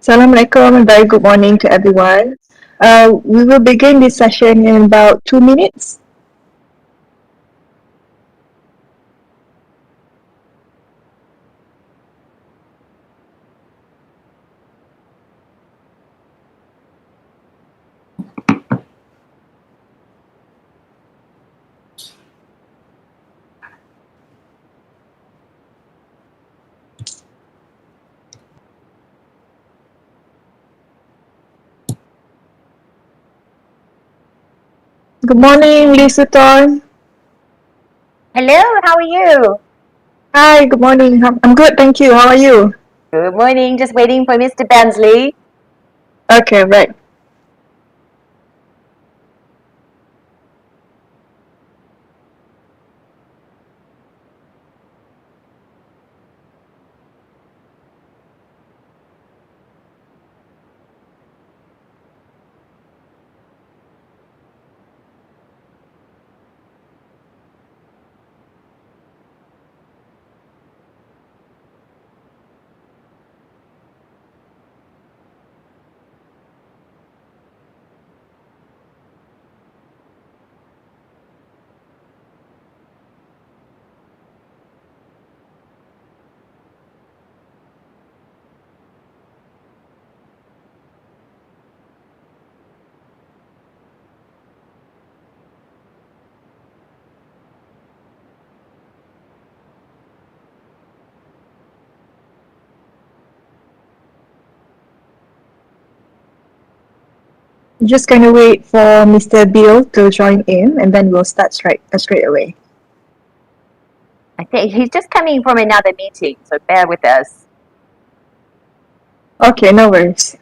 Assalamualaikum and very good morning to everyone. We will begin this session in about 2 minutes. Good morning, Lee Suton. Hello, how are you? Hi, good morning. I'm good, thank you. How are you? Good morning, just waiting for Mr. Bensley. Okay, right. Just gonna wait for Mr. Bill to join in and then we'll start straight away. I think he's just coming from another meeting, so bear with us. Okay, no worries.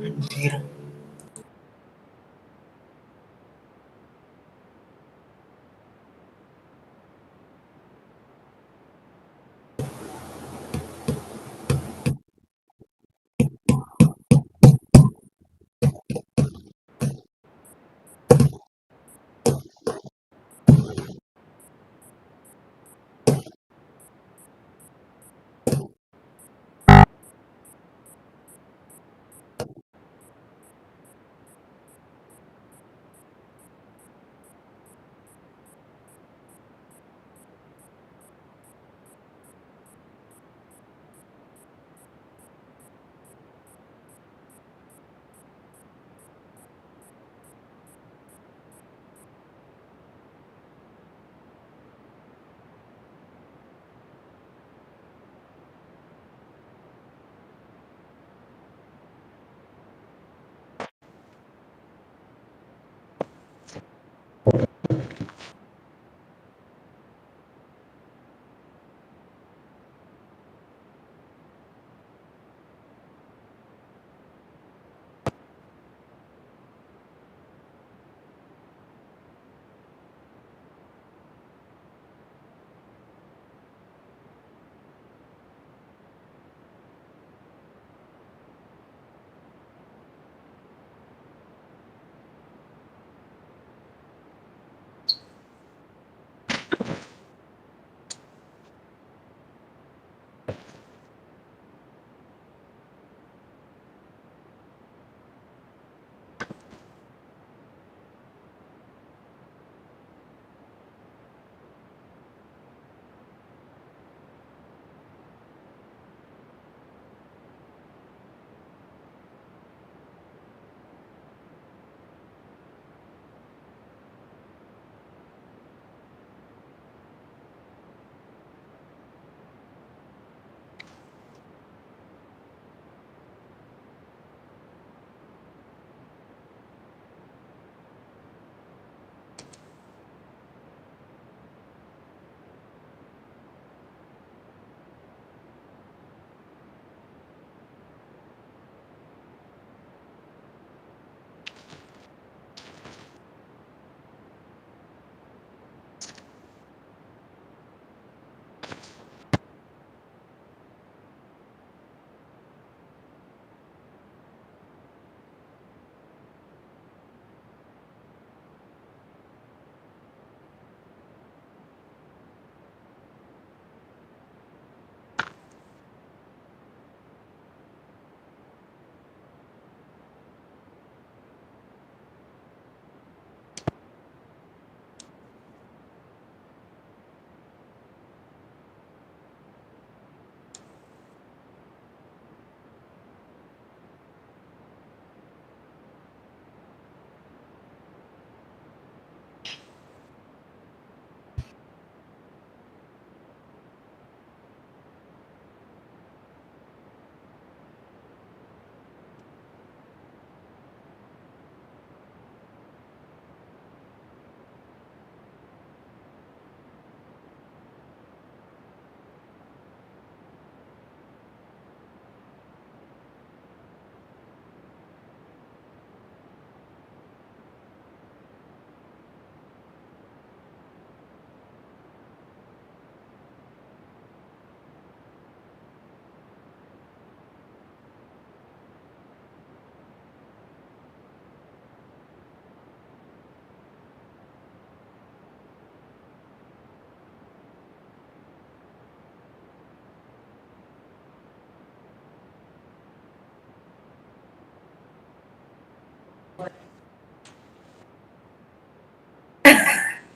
Anjir.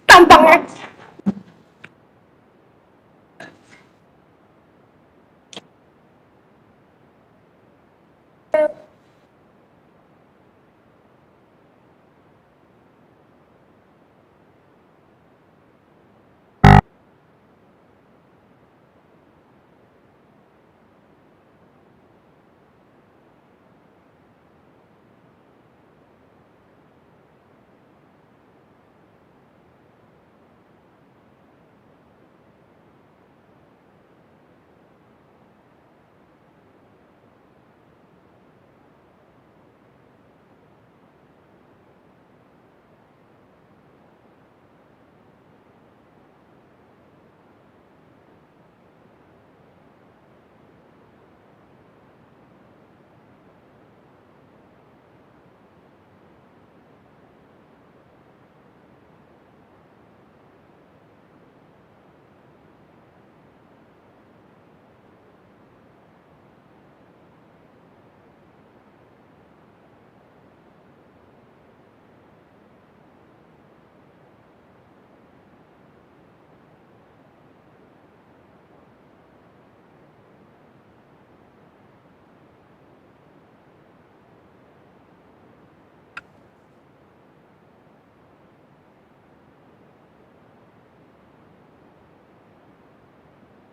Tampangnya.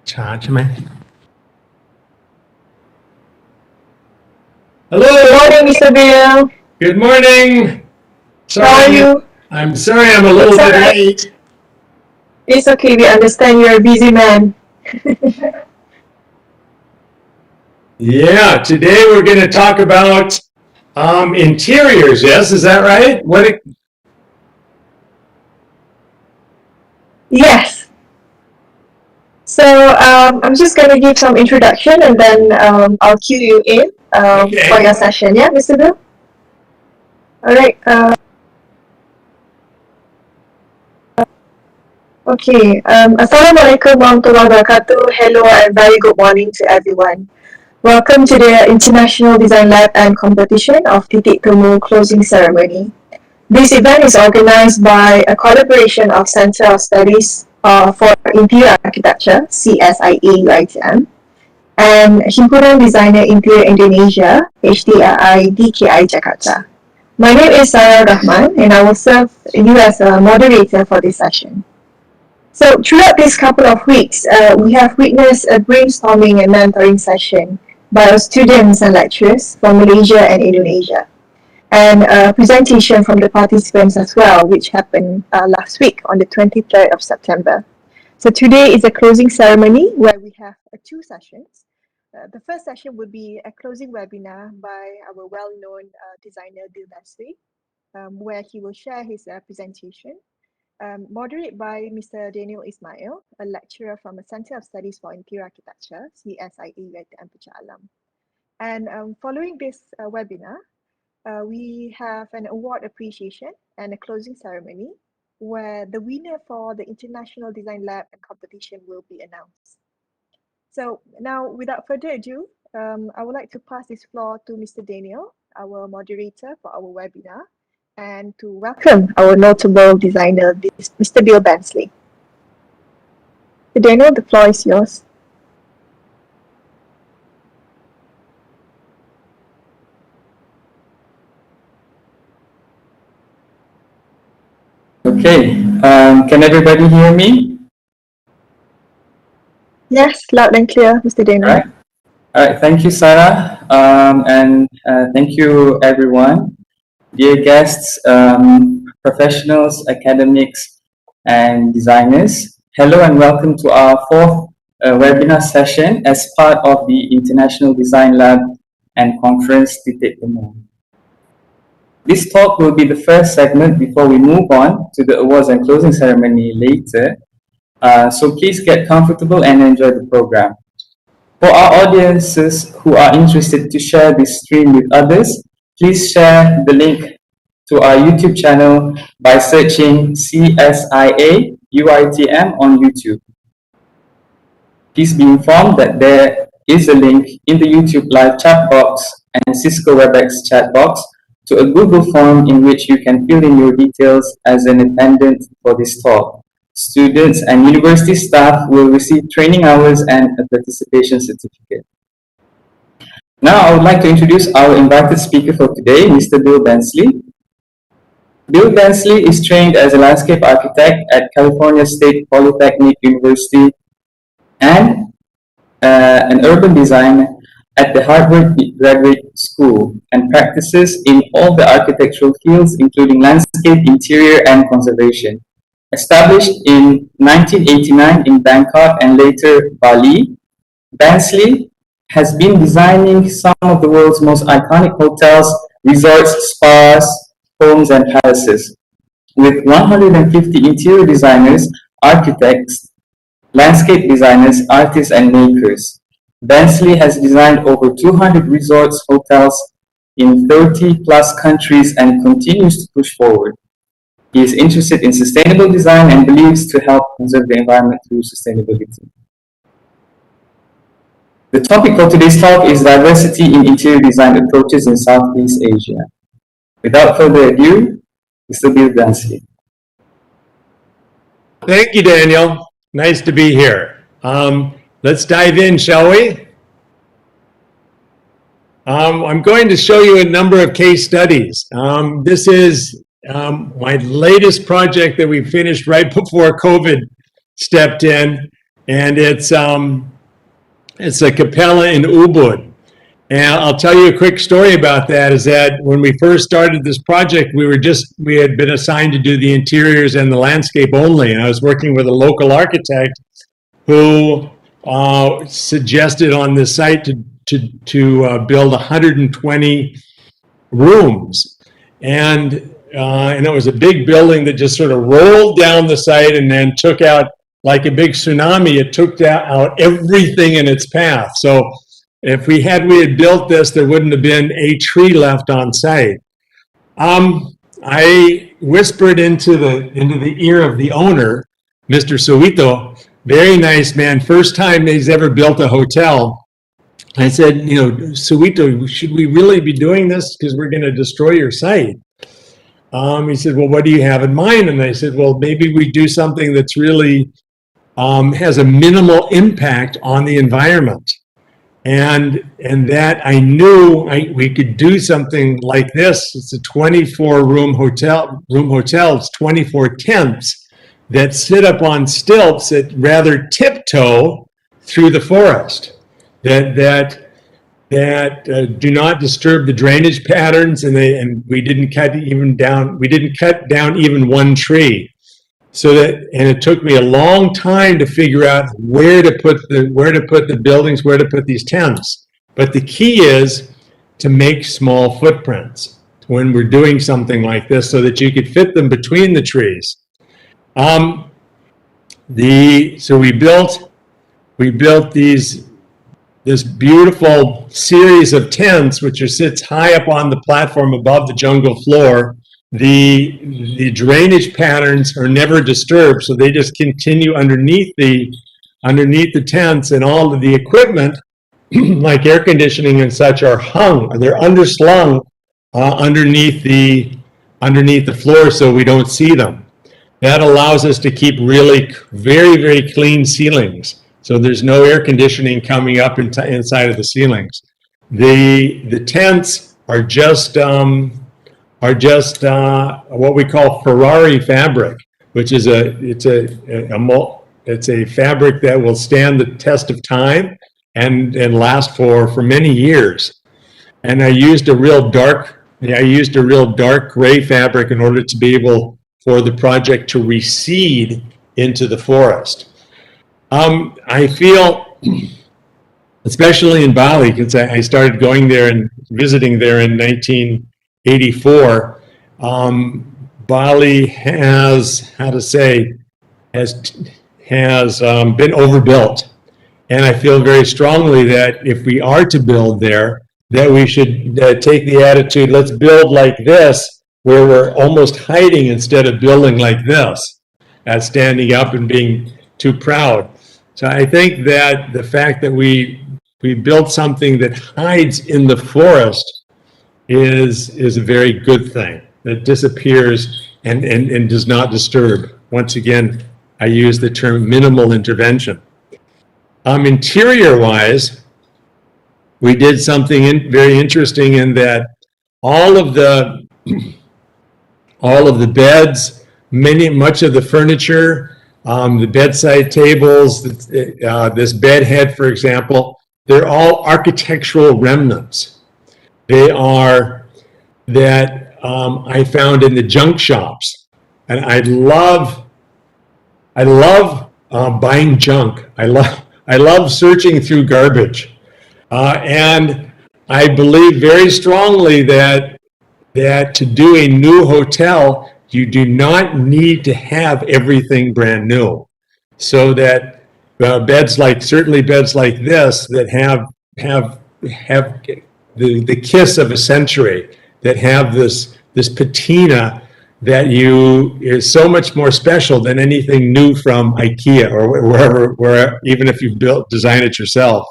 Charge me. Good Hello. morning, Mr. Bill. Good morning. Sorry, How are you? I'm sorry I'm a little It's bit alright. late. It's okay. We understand you're a busy man. Yeah, today we're going to talk about interiors. Yes, is that right? Yes. So I'm just going to give some introduction and then I'll cue you in Okay. for your session. Yeah, Mr. Bill? All right. Okay. Assalamualaikum warahmatullahi wabarakatuh. Hello and very good morning to everyone. Welcome to the International Design Lab and Competition of Titik Temu closing ceremony. This event is organized by a collaboration of Center of Studies for Interior Architecture, CSIA UiTM, and Himpunan Desainer Interior Indonesia, HDII DKI Jakarta. My name is Sarah Rahman, and I will serve you as a moderator for this session. So throughout these couple of weeks, we have witnessed a brainstorming and mentoring session by our students and lecturers from Malaysia and Indonesia, and a presentation from the participants as well, which happened last week on the 23rd of September. So today is a closing ceremony where we have two sessions. The first session will be a closing webinar by our well-known designer Bensley, where he will share his presentation. Moderated by Mr. Daniel Ismail, a lecturer from the Center of Studies for Interior Architecture, CSIA UiTM Alam. And following this webinar, we have an award appreciation and a closing ceremony where the winner for the International Design Lab and competition will be announced. So now, without further ado, I would like to pass this floor to Mr. Daniel, our moderator for our webinar, and to welcome our notable designer, Mr. Bill Bensley. Mr. Daniel, the floor is yours. Okay, can everybody hear me? Yes, loud and clear, Mr. Daniel. All right, thank you, Sarah, and thank you, everyone. Dear guests, professionals, academics, and designers, hello and welcome to our fourth webinar session as part of the International Design Lab and Conference Titik Temu. This talk will be the first segment before we move on to the awards and closing ceremony later. So please get comfortable and enjoy the program. For our audiences who are interested to share this stream with others, please share the link to our YouTube channel by searching CSIA UiTM on YouTube. Please be informed that there is a link in the YouTube live chat box and Cisco WebEx chat box to a Google form in which you can fill in your details as an attendant for this talk. Students and university staff will receive training hours and a participation certificate. Now I would like to introduce our invited speaker for today, Mr. Bill Bensley. Bill Bensley is trained as a landscape architect at California State Polytechnic University and an urban designer at the Harvard Graduate School and practices in all the architectural fields, including landscape, interior, and conservation. Established in 1989 in Bangkok and later Bali, Bensley has been designing some of the world's most iconic hotels, resorts, spas, homes, and palaces. With 150 interior designers, architects, landscape designers, artists, and makers, Bensley has designed over 200 resorts, hotels in 30 plus countries and continues to push forward. He is interested in sustainable design and believes to help conserve the environment through sustainability. The topic for today's talk is diversity in interior design approaches in Southeast Asia. Without further ado, Mr. Bill Bensley. Thank you, Daniel. Nice to be here. Let's dive in, shall we? I'm going to show you a number of case studies. This is my latest project that we finished right before COVID stepped in. and it's a capella in Ubud. And I'll tell you a quick story about that, is that when we first started this project, we had been assigned to do the interiors and the landscape only. And I was working with a local architect who suggested on this site to build 120 rooms. And it was a big building that just sort of rolled down the site and then took out, like a big tsunami, it took out everything in its path. So if we had built this, there wouldn't have been a tree left on site. I whispered into the ear of the owner, Mr. Suito, very nice man, first time he's ever built a hotel. I said, Suito, should we really be doing this? Because we're going to destroy your site. He said, well, what do you have in mind? And I said, well, maybe we do something that's really has a minimal impact on the environment. And that I knew we could do something like this. It's a 24-room hotel. It's 24 tents that sit up on stilts that rather tiptoe through the forest. That do not disturb the drainage patterns, and we didn't cut down even one tree. And it took me a long time to figure out where to put the buildings, where to put these tents. But the key is to make small footprints when we're doing something like this, so that you could fit them between the trees. So we built this beautiful series of tents, which sits high up on the platform above the jungle floor. The drainage patterns are never disturbed, so they just continue underneath the tents, and all of the equipment, like air conditioning and such, they're underslung underneath the floor, so we don't see them. That allows us to keep really very, very clean ceilings, so there's no air conditioning coming up inside of the ceilings. The tents are just what we call Ferrari fabric, which is it's a fabric that will stand the test of time and last for many years. And I used a real dark gray fabric in order to be able for the project to recede into the forest. I feel, especially in Bali, because I started going there and visiting there in 1984, Bali has been overbuilt, and I feel very strongly that if we are to build there, that we should take the attitude, let's build like this, where we're almost hiding instead of building like this, as standing up and being too proud. So I think that the fact that we built something that hides in the forest is a very good thing, that disappears and does not disturb. Once again, I use the term minimal intervention. Interior-wise, we did something very interesting in that all of the beds, much of the furniture, the bedside tables, this bed head, for example, they're all architectural remnants. They are that I found in the junk shops, and I love buying junk. I love searching through garbage, and I believe very strongly that to do a new hotel, you do not need to have everything brand new. So that certainly beds like this that have the kiss of a century, that have this patina that is so much more special than anything new from IKEA or wherever, even if you design it yourself.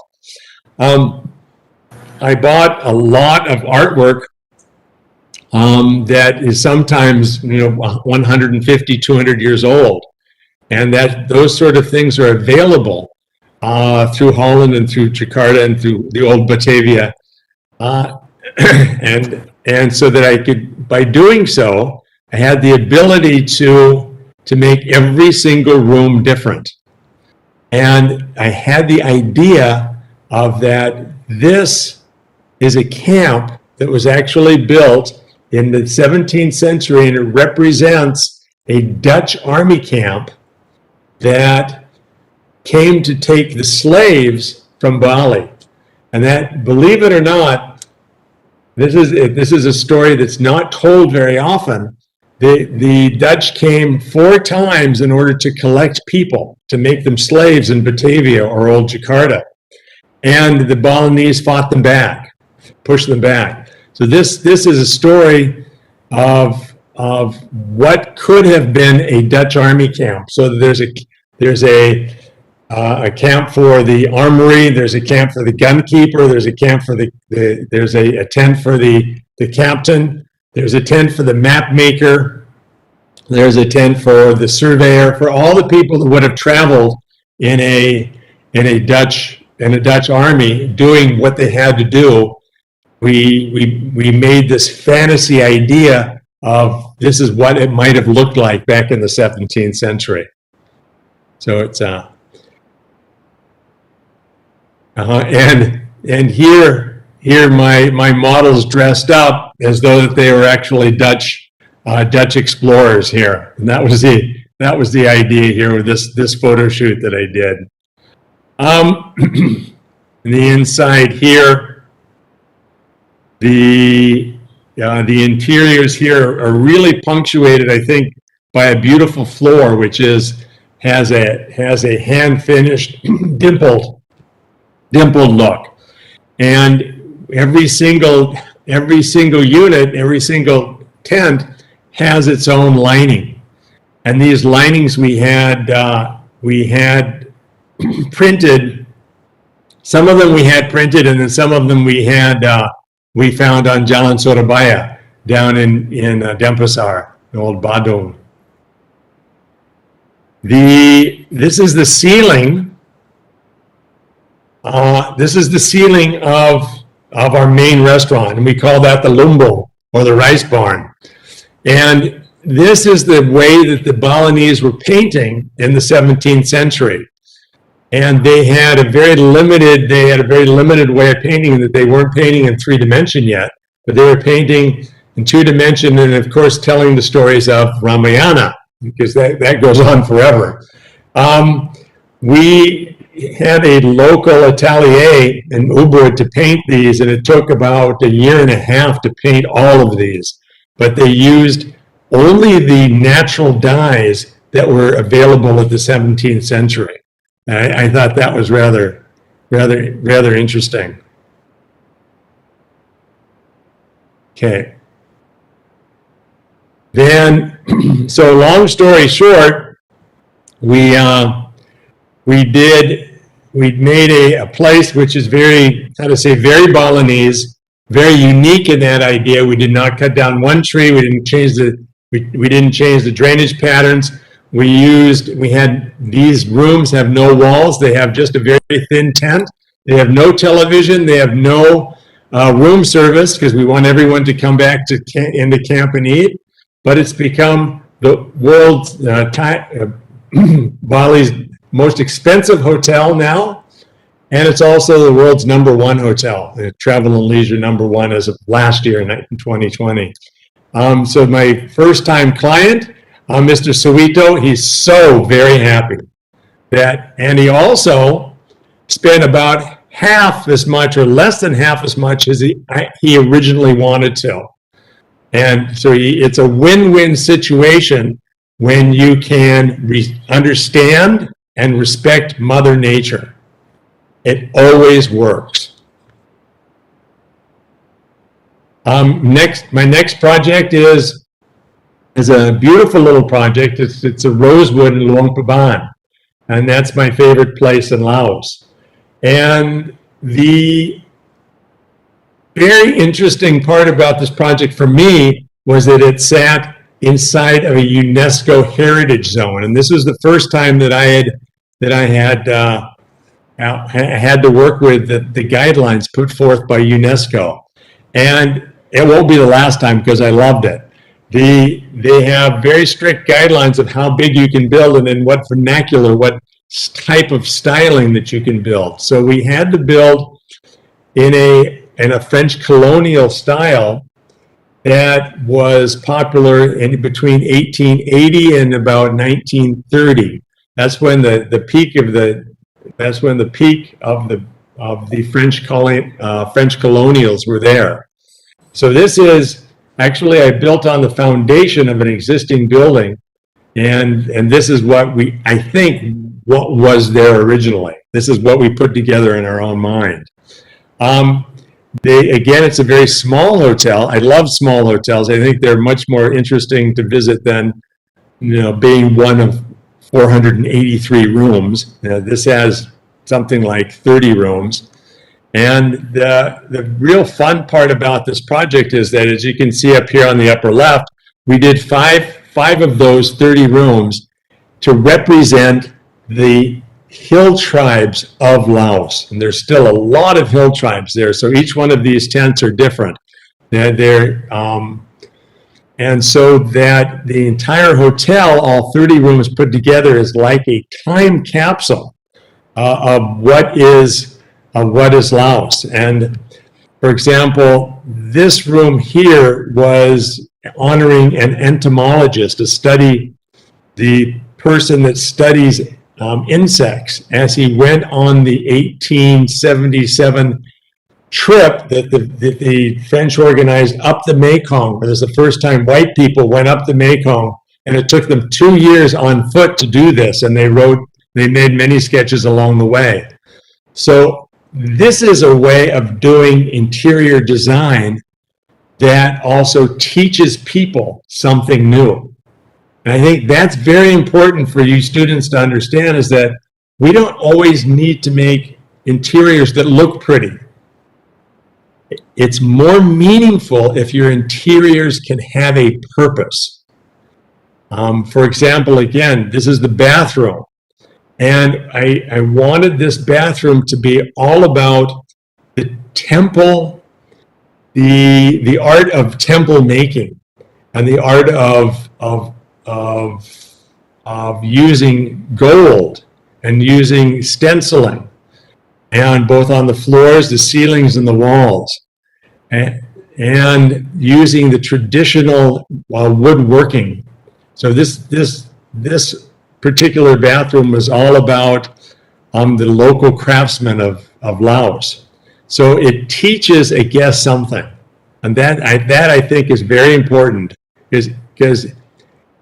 I bought a lot of artwork that is sometimes 150, 200 years old, and that those sort of things are available through Holland and through Jakarta and through the old Batavia, and so that I could, by doing so, I had the ability to make every single room different. And I had the idea of that this is a camp that was actually built in the 17th century, and it represents a Dutch army camp that came to take the slaves from Bali. And that, believe it or not, this is a story that's not told very often. The Dutch came 4 times in order to collect people, to make them slaves in Batavia or old Jakarta. And the Balinese fought them back, pushed them back. So this is a story of what could have been a Dutch army camp. So there's a camp for the armory, there's a camp for the gunkeeper, there's a camp for there's a tent for the captain, there's a tent for the map maker, there's a tent for the surveyor, for all the people that would have traveled in a Dutch army doing what they had to do. We made this fantasy idea of this is what it might have looked like back in the 17th century. So it's and here my models dressed up as though that they were actually Dutch explorers here, and that was the idea here with this photo shoot that I did. The inside here, the interiors here are really punctuated, I think, by a beautiful floor, which has a hand finished dimpled look, and every single unit, every single tent has its own lining, and these linings we had printed. Some of them we had printed, and then some of them we found on Jalan Surabaya down in Denpasar, in old Badung. This is the ceiling. This is the ceiling of our main restaurant, and we call that the lumbo, or the rice barn. And this is the way that the Balinese were painting in the 17th century. And they had a very limited way of painting, that they weren't painting in 3-dimension yet, but they were painting in 2-dimension, and of course telling the stories of Ramayana, because that goes on forever. We had a local atelier in Ubud to paint these, and it took about 1.5 years to paint all of these. But they used only the natural dyes that were available at the 17th century. I thought that was rather interesting. Okay. Then, so long story short, we made a place which is very Balinese, very unique in that idea. We did not cut down one tree. We didn't change the drainage patterns. These rooms have no walls. They have just a very thin tent. They have no television. They have no room service, because we want everyone to come back into camp and eat. But it's become the world's Bali's most expensive hotel now, and it's also the world's #1 hotel, travel and leisure #1 as of last year in 2020. So my first time client, Mr. Suwito, he's so very happy and he also spent about half as much, or less than half as much, as he originally wanted to. And so it's a win-win situation when you can understand and respect Mother Nature. It always works. My next project is a beautiful little project. It's a rosewood in Luang Prabang, and that's my favorite place in Laos. And the very interesting part about this project for me was that it sat inside of a UNESCO heritage zone, and this was the first time that I had to work with the guidelines put forth by UNESCO, and it won't be the last time, because I loved it. They have very strict guidelines of how big you can build and in what vernacular, what type of styling that you can build. So we had to build in a French colonial style that was popular in between 1880 and about 1930. That's when the peak of the French colonials were there. So this is actually, I built on the foundation of an existing building, and this is what what was there originally. This is what we put together in our own mind. Again, it's a very small hotel. I love small hotels. I think they're much more interesting to visit than, being one of 483 rooms. This has something like 30 rooms. And the real fun part about this project is that, as you can see up here on the upper left, we did five of those 30 rooms to represent the hill tribes of Laos. And there's still a lot of hill tribes there. So each one of these tents are different. And so that the entire hotel, all 30 rooms put together, is like a time capsule of what is Laos. And for example, this room here was honoring an entomologist, the person that studies insects, as he went on the 1877 trip that the French organized up the Mekong. It was the first time white people went up the Mekong, and it took them 2 years on foot to do this, and they made many sketches along the way. So this is a way of doing interior design that also teaches people something new. And I think that's very important for you students to understand, is that we don't always need to make interiors that look pretty. It's more meaningful if your interiors can have a purpose. For example, again, this is the bathroom. And I wanted this bathroom to be all about the temple, the art of temple making, and the art of using gold and using stenciling, and both on the floors, the ceilings, and the walls, and using the traditional woodworking. So this particular bathroom was all about the local craftsmen of Laos. So it teaches a guest something, and that I think is very important, because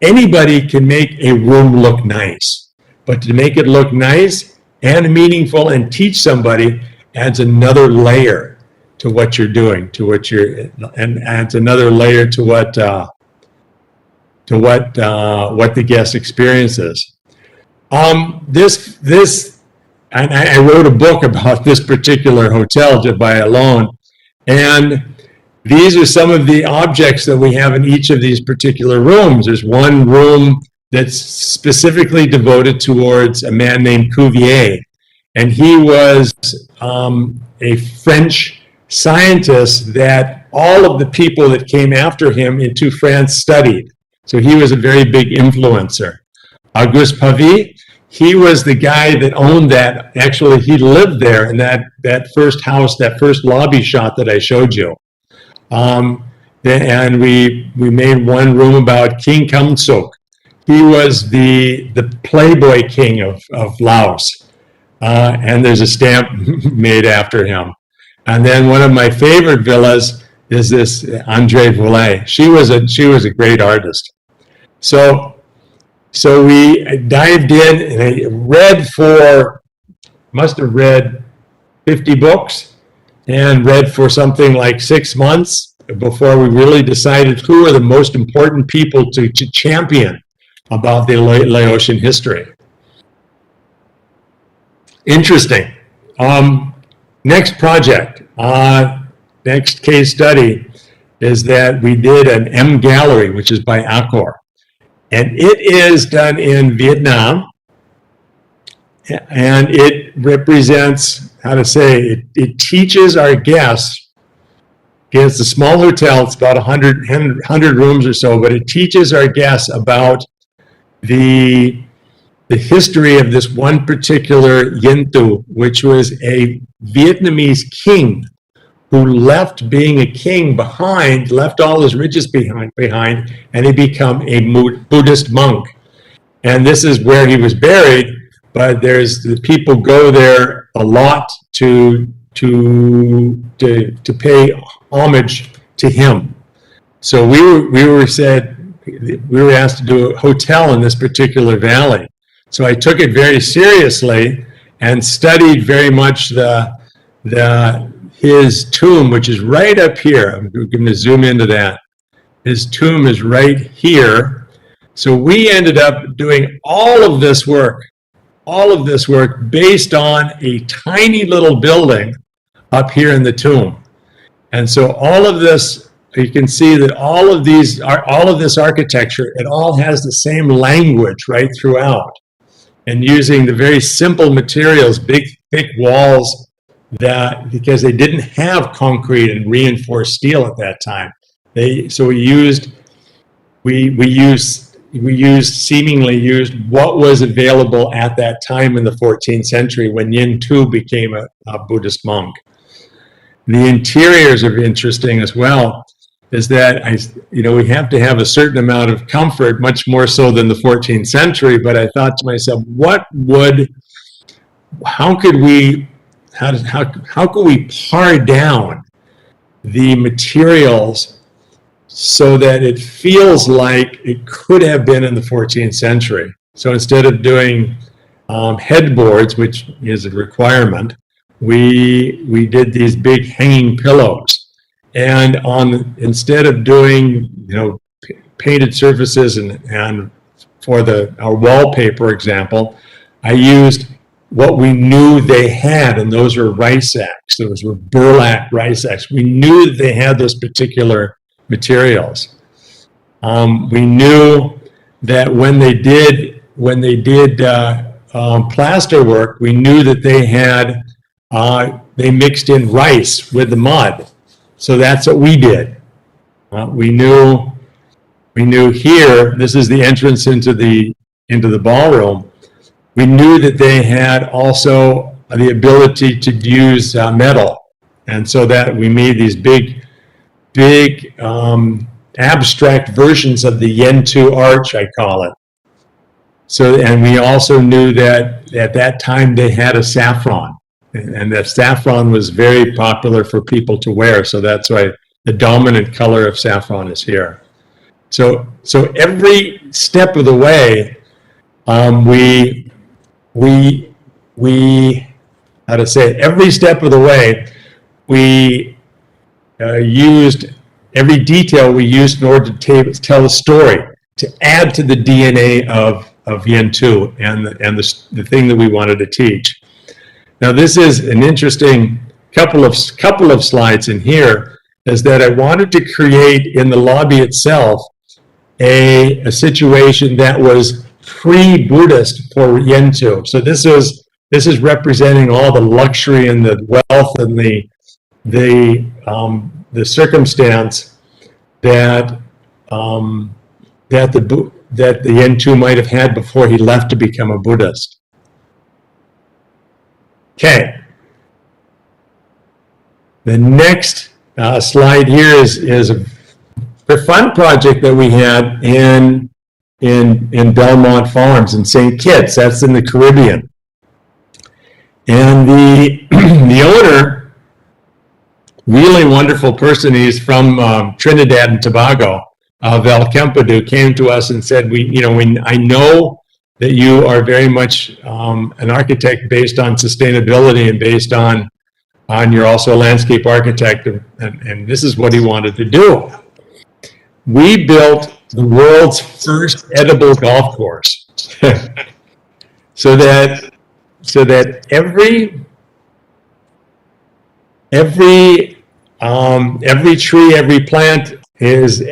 anybody can make a room look nice, but to make it look nice and meaningful and teach somebody adds another layer to what you're doing, and adds another layer to what the guest experiences. And I wrote a book about this particular hotel just by alone, and these are some of the objects that we have in each of these particular rooms. There's one room that's specifically devoted towards a man named Cuvier, and he was a French scientist that all of the people that came after him into France studied. So he was a very big influencer. Auguste Pavie, he was the guy that owned that. Actually, he lived there in that first house, that first lobby shot that I showed you. And we made one room about King Kamsuk. He was the Playboy king of Laos. And there's a stamp made after him. And then one of my favorite villas is this André Voulay. She was a great artist. So we dived in, and I must have read 50 books, and read for something like 6 months before we really decided who are the most important people to champion about the Laotian history. Interesting. Next project, next case study is that we did an M gallery, which is by Accor. And it is done in Vietnam. And it represents, it teaches our guests. Again, it's a small hotel, it's about 100 rooms or so, but it teaches our guests about the the history of this one particular Yen Tu, which was a Vietnamese king who left being a king behind, left all his riches behind, and he became a Buddhist monk. And this is where he was buried, but the people go there a lot to pay homage to him. So we were asked to do a hotel in this particular valley. So I took it very seriously and studied very much his tomb, which is right up here. I'm going to zoom into that. His tomb is right here. So we ended up doing all of this work based on a tiny little building up here in the tomb. And so all of this, you can see that all of this architecture, it all has the same language right throughout. And using the very simple materials, big, thick walls, because they didn't have concrete and reinforced steel at that time. So we seemingly used what was available at that time in the 14th century when Yen Tu became a Buddhist monk. The interiors are interesting as well, is that we have to have a certain amount of comfort, much more so than the 14th century, but I thought to myself, how could we pare down the materials so that it feels like it could have been in the 14th century? So instead of doing headboards, which is a requirement, we did these big hanging pillows. And instead of doing painted surfaces and for our wallpaper example, I used what we knew they had, and those were rice sacks. Those were burlap rice sacks. We knew that they had those particular materials. We knew that when they did plaster work, we knew that they mixed in rice with the mud. So that's what we did. We knew here. This is the entrance into the ballroom. We knew that they had also the ability to use metal, and so that we made these big abstract versions of the Yen Tu arch, I call it. So, and we also knew that at that time they had a saffron, and that saffron was very popular for people to wear. So that's why the dominant color of saffron is here. So every step of the way, every step of the way, we used every detail we used in order to tell a story, to add to the DNA of Yen Tu and the thing that we wanted to teach. Now, this is an interesting couple of slides in here, is that I wanted to create in the lobby itself a situation that was pre-Buddhist for Yen Tu. So this is representing all the luxury and the wealth and the circumstance that the Yen Tu might have had before he left to become a Buddhist. Okay. The next slide here is a fun project that we had in Belmont Farms in St. Kitts. That's in the Caribbean. And the owner, really wonderful person, he's from Trinidad and Tobago, Valkempadu, came to us and said, I know that you are very much an architect based on sustainability and based on you're also a landscape architect, and this is what he wanted to do. We built the world's first edible golf course, so that every tree, every plant is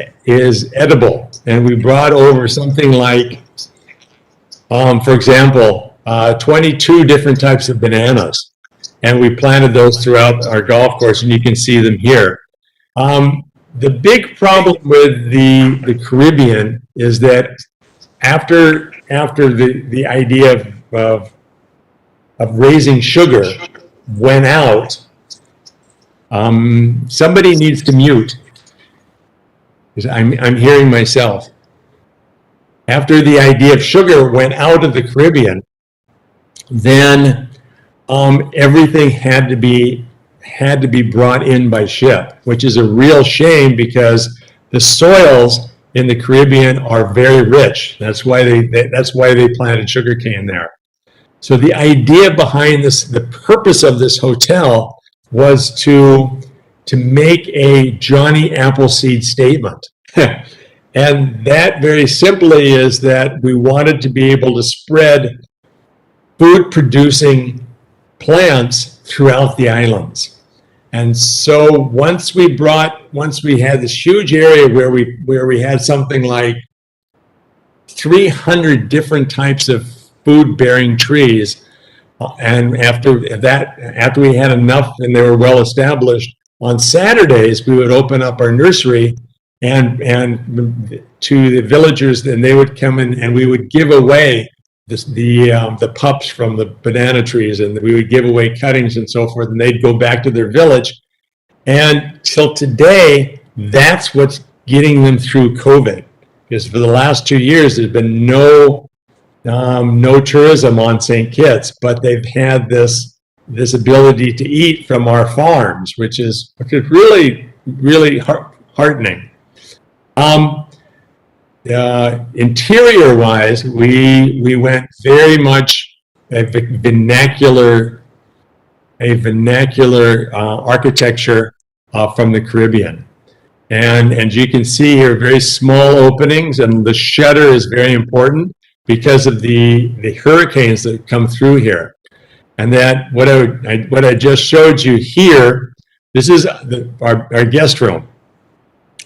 edible, and we brought over something like, for example, 22 different types of bananas, and we planted those throughout our golf course, and you can see them here. The big problem with the Caribbean is that after the idea of raising sugar went out, somebody needs to mute, because I'm hearing myself. After the idea of sugar went out of the Caribbean, then everything had to be brought in by ship, which is a real shame because the soils in the Caribbean are very rich. That's why they planted sugarcane there. So the idea behind this, the purpose of this hotel, was to make a Johnny Appleseed statement. And that very simply is that we wanted to be able to spread food producing plants throughout the islands. And so once we had this huge area where we had something like 300 different types of food-bearing trees, and after we had enough and they were well established, on Saturdays we would open up our nursery and to the villagers, and they would come in and we would give away the pups from the banana trees, and we would give away cuttings and so forth, and they'd go back to their village. And till today, that's what's getting them through COVID, because for the last 2 years there's been no tourism on St. Kitts, but they've had this ability to eat from our farms, which is really, really heartening. Interior-wise, we went very much a vernacular architecture from the Caribbean. And you can see here, very small openings, and the shutter is very important because of the hurricanes that come through here. And that what I just showed you here, this is our guest room.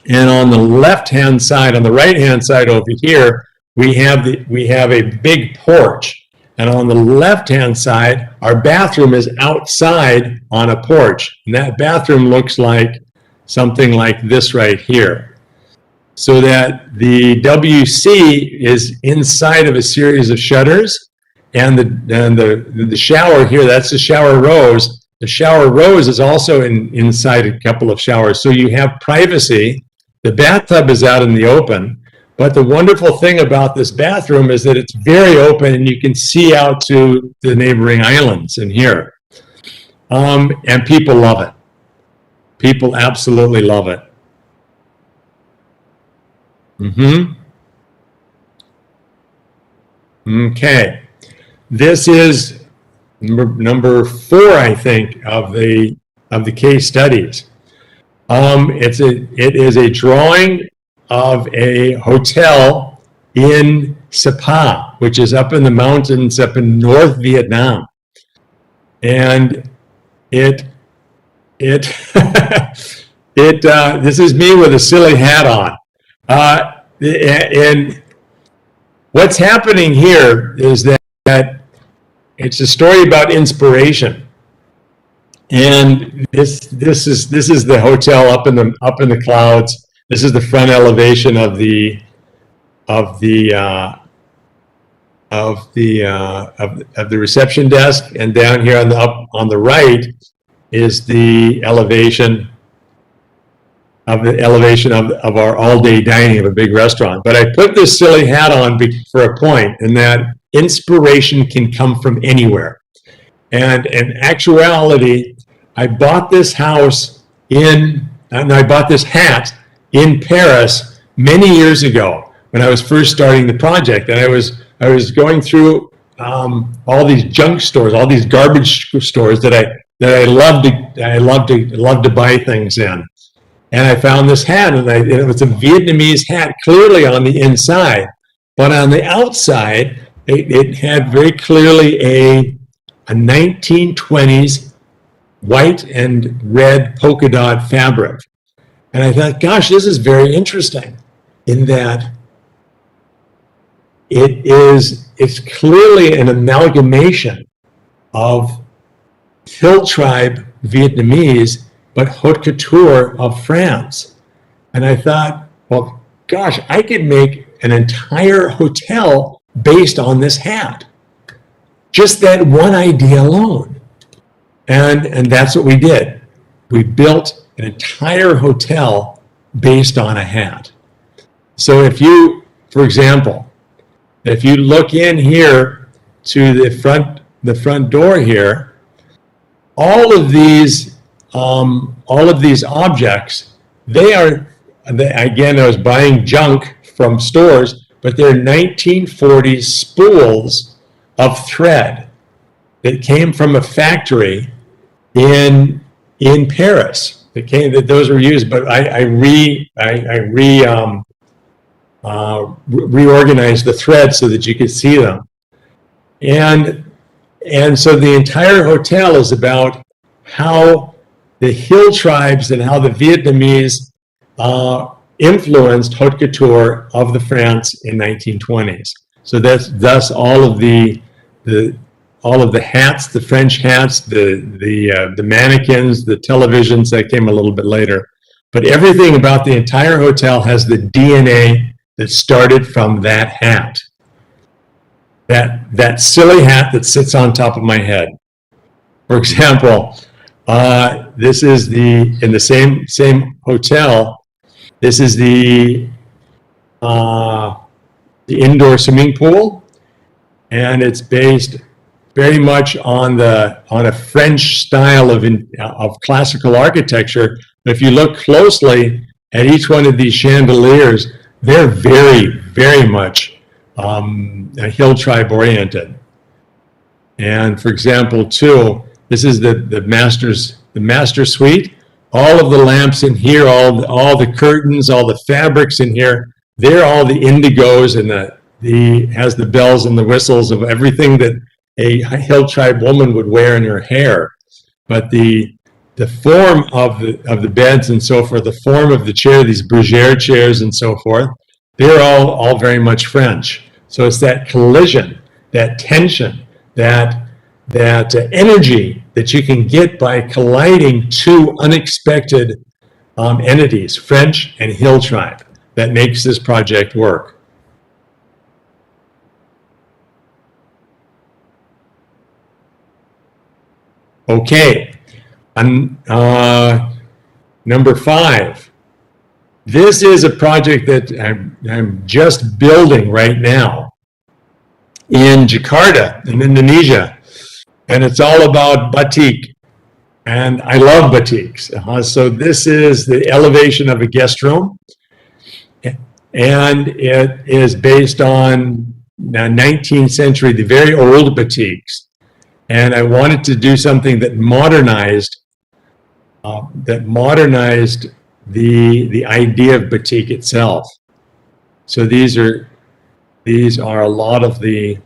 And on the left-hand side, on the right-hand side over here, we have a big porch. And on the left-hand side, our bathroom is outside on a porch. And that bathroom looks like something like this right here. So that the WC is inside of a series of shutters, and the shower here, that's the shower rose. The shower rose is also inside a couple of showers. So you have privacy. The bathtub is out in the open. But the wonderful thing about this bathroom is that it's very open and you can see out to the neighboring islands in here. And people love it. People absolutely love it. Okay. This is number 4, I think, of the case studies. It is a drawing of a hotel in Sapa, which is up in the mountains up in North Vietnam. And this is me with a silly hat on. And what's happening here is that it's a story about inspiration. And this is the hotel up in the clouds. This is the front elevation of the reception desk, and down here on the right is the elevation of our all-day dining of a big restaurant. But I put this silly hat on for a point, in that inspiration can come from anywhere. And in actuality, I bought this hat in Paris many years ago when I was first starting the project, and I was going through all these junk stores, all these garbage stores that I love to buy things in, and I found this hat, and it was a Vietnamese hat, clearly on the inside, but on the outside it had very clearly a 1920s white and red polka dot fabric. And I thought, gosh, this is very interesting, in that it's clearly an amalgamation of Hill Tribe Vietnamese, but haute couture of France. And I thought, well, gosh, I could make an entire hotel based on this hat. Just that one idea alone. And that's what we did. We built an entire hotel based on a hat. So if you, for example, if you look in here to the front door here, all of these objects, again, I was buying junk from stores, but they're 1940s spools of thread that came from a factory in Paris. Those were used, but I reorganized the thread so that you could see them. And so the entire hotel is about how the hill tribes and how the Vietnamese influenced haute couture of the France in 1920s. So that's thus all of the hats, the French hats, the mannequins, the televisions that came a little bit later. But everything about the entire hotel has the DNA that started from that hat. That silly hat that sits on top of my head. For example, this is in the same hotel. This is the indoor swimming pool, and it's based very much on a French style of classical architecture. But if you look closely at each one of these chandeliers, they're very, very much hill tribe oriented. And for example, too, this is the master suite. All of the lamps in here, all the curtains, all the fabrics in here, they're all the indigos and has the bells and the whistles of everything that a hill tribe woman would wear in her hair. But the form of the beds and so forth, the form of the chair, these bergère chairs and so forth, they're all very much French. So it's that collision, that tension, that energy that you can get by colliding two unexpected entities, French and hill tribe, that makes this project work. Okay, number 5. This is a project that I'm just building right now in Jakarta, in Indonesia, and it's all about batik. And I love batiks. So this is the elevation of a guest room, and it is based on 19th century, the very old batiks. And I wanted to do something that modernized the idea of batik itself. So these are a lot of the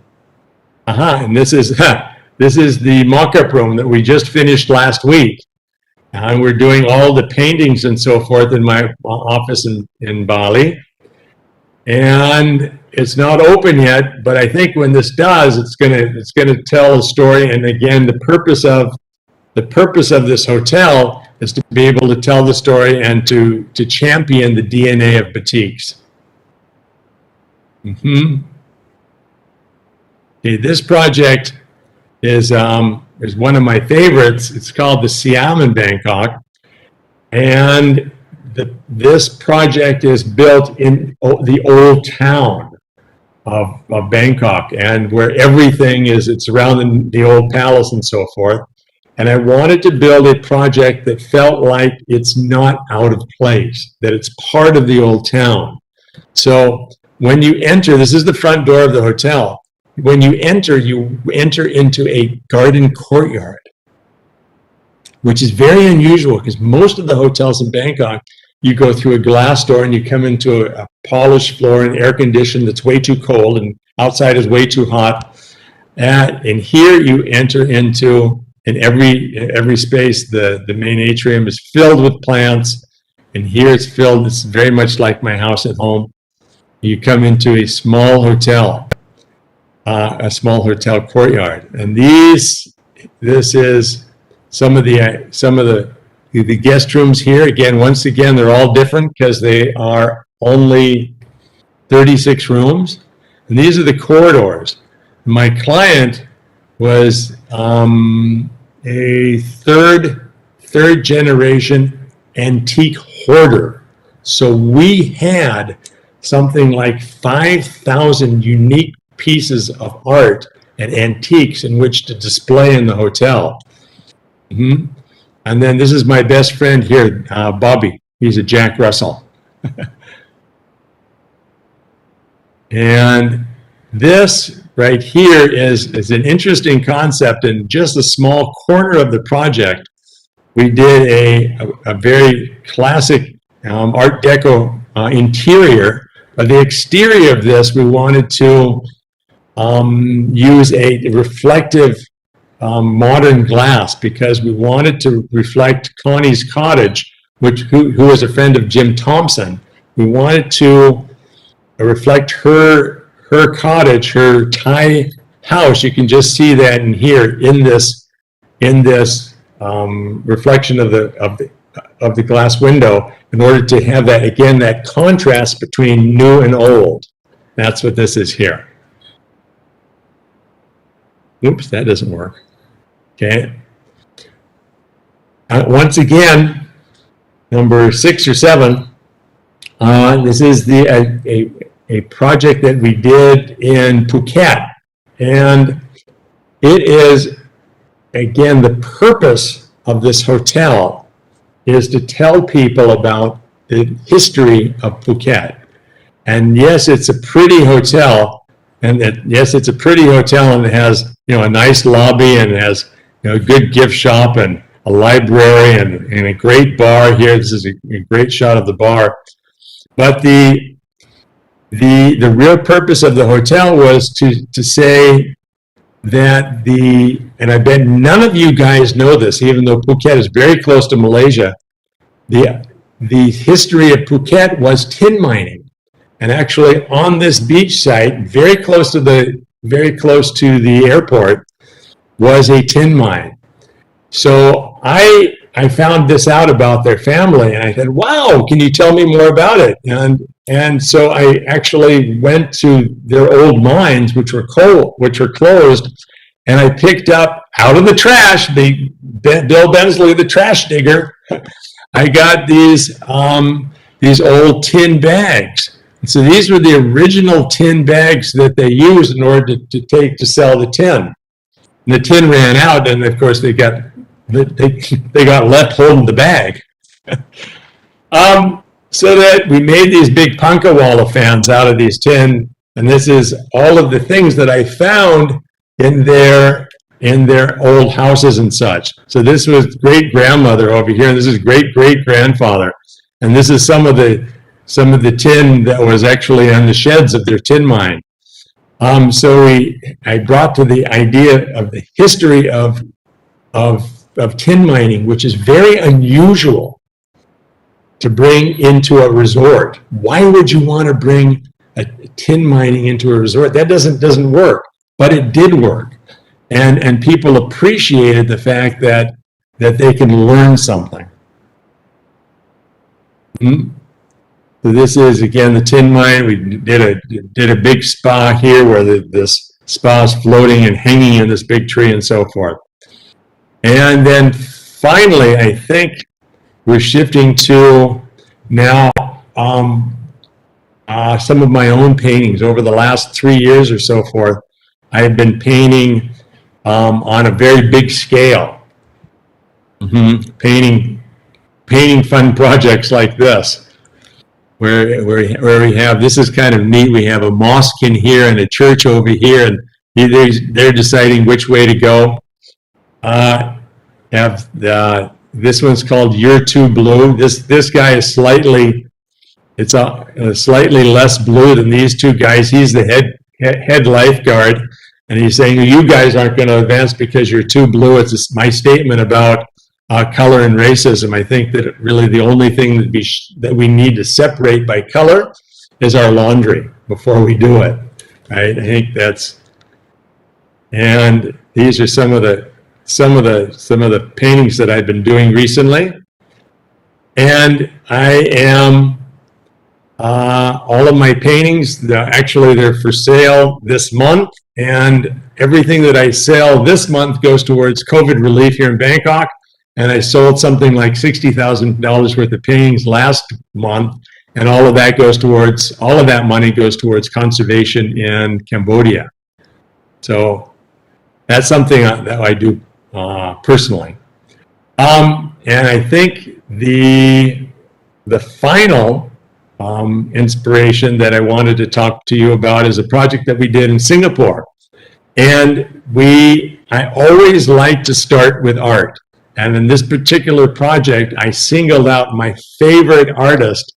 and this is the mock-up room that we just finished last week, and we're doing all the paintings and so forth in my office in Bali. And it's not open yet, but I think when this does, it's gonna tell a story. And again, the purpose of this hotel is to be able to tell the story and to champion the DNA of batiks. Okay, this project is one of my favorites. It's called the Siam in Bangkok, and this project is built in the old town of Bangkok, and where everything it's around the old palace and so forth. And I wanted to build a project that felt like it's not out of place, that it's part of the old town. So when you enter, this is the front door of the hotel. When you enter into a garden courtyard, which is very unusual because most of the hotels in Bangkok, you go through a glass door and you come into a polished floor and air conditioned that's way too cold and outside is way too hot. And here you enter into, in every space, the main atrium is filled with plants, and here it's very much like my house at home. You come into a small hotel courtyard, and this is some of the guest rooms here. Once again, they're all different because they are only 36 rooms. And these are the corridors. My client was a third generation antique hoarder. So we had something like 5,000 unique pieces of art and antiques in which to display in the hotel. And then this is my best friend here, Bobby. He's a Jack Russell. And this right here is an interesting concept. In just a small corner of the project, we did a very classic Art Deco interior. But the exterior of this, we wanted to use a reflective modern glass because we wanted to reflect Connie's cottage, who was a friend of Jim Thompson. We wanted to reflect her cottage, her Thai house. You can just see that in here in this reflection of the glass window, in order to have that, again, that contrast between new and old. That's what this is here. Oops, that doesn't work. Okay. Once again, number 6 or 7. This is a project that we did in Phuket, and it is, again, the purpose of this hotel is to tell people about the history of Phuket. And yes, it's a pretty hotel, and yes, it's a pretty hotel, and it has, a nice lobby, and it has, a good gift shop and a library and a great bar here. This is a great shot of the bar. But the real purpose of the hotel was to say that and I bet none of you guys know this, even though Phuket is very close to Malaysia, the history of Phuket was tin mining. And actually on this beach site, very close to the airport, was a tin mine. So I found this out about their family, and I said, wow, can you tell me more about it? And so I actually went to their old mines, which were closed, and I picked up out of the trash, Bill Bensley, the trash digger, I got these old tin bags. And so these were the original tin bags that they used in order to sell the tin. And the tin ran out, and of course they got left holding the bag. So that we made these big punka walla fans out of these tin, and this is all of the things that I found in their old houses and such. So this was great grandmother over here, and this is great great grandfather, and this is some of the tin that was actually on the sheds of their tin mine. So I brought to the idea of the history of tin mining, which is very unusual to bring into a resort. Why would you want to bring a tin mining into a resort? That doesn't work, but it did work, and people appreciated the fact that they can learn something. So this is, again, the tin mine. We did a big spa here where this spa is floating and hanging in this big tree and so forth. And then finally, I think we're shifting to now some of my own paintings. Over the last 3 years or so forth, I've been painting on a very big scale. Painting fun projects like this. Where we have, this is kind of neat, we have a mosque in here and a church over here, and they're deciding which way to go. This one's called You're Too Blue. This guy is slightly less blue than these two guys. He's the head lifeguard, and he's saying, you guys aren't going to advance because you're too blue. It's my statement about color and racism. I think that really the only thing that we need to separate by color is our laundry before we do it, right? I think that's, and these are some of the paintings that I've been doing recently, and I am All of my paintings, actually they're for sale this month, and everything that I sell this month goes towards COVID relief here in Bangkok. And I sold something like $60,000 worth of paintings last month, and all of that money goes towards conservation in Cambodia. So that's something that I do personally. And I think the final inspiration that I wanted to talk to you about is a project that we did in Singapore. And I always like to start with art. And in this particular project, I singled out my favorite artist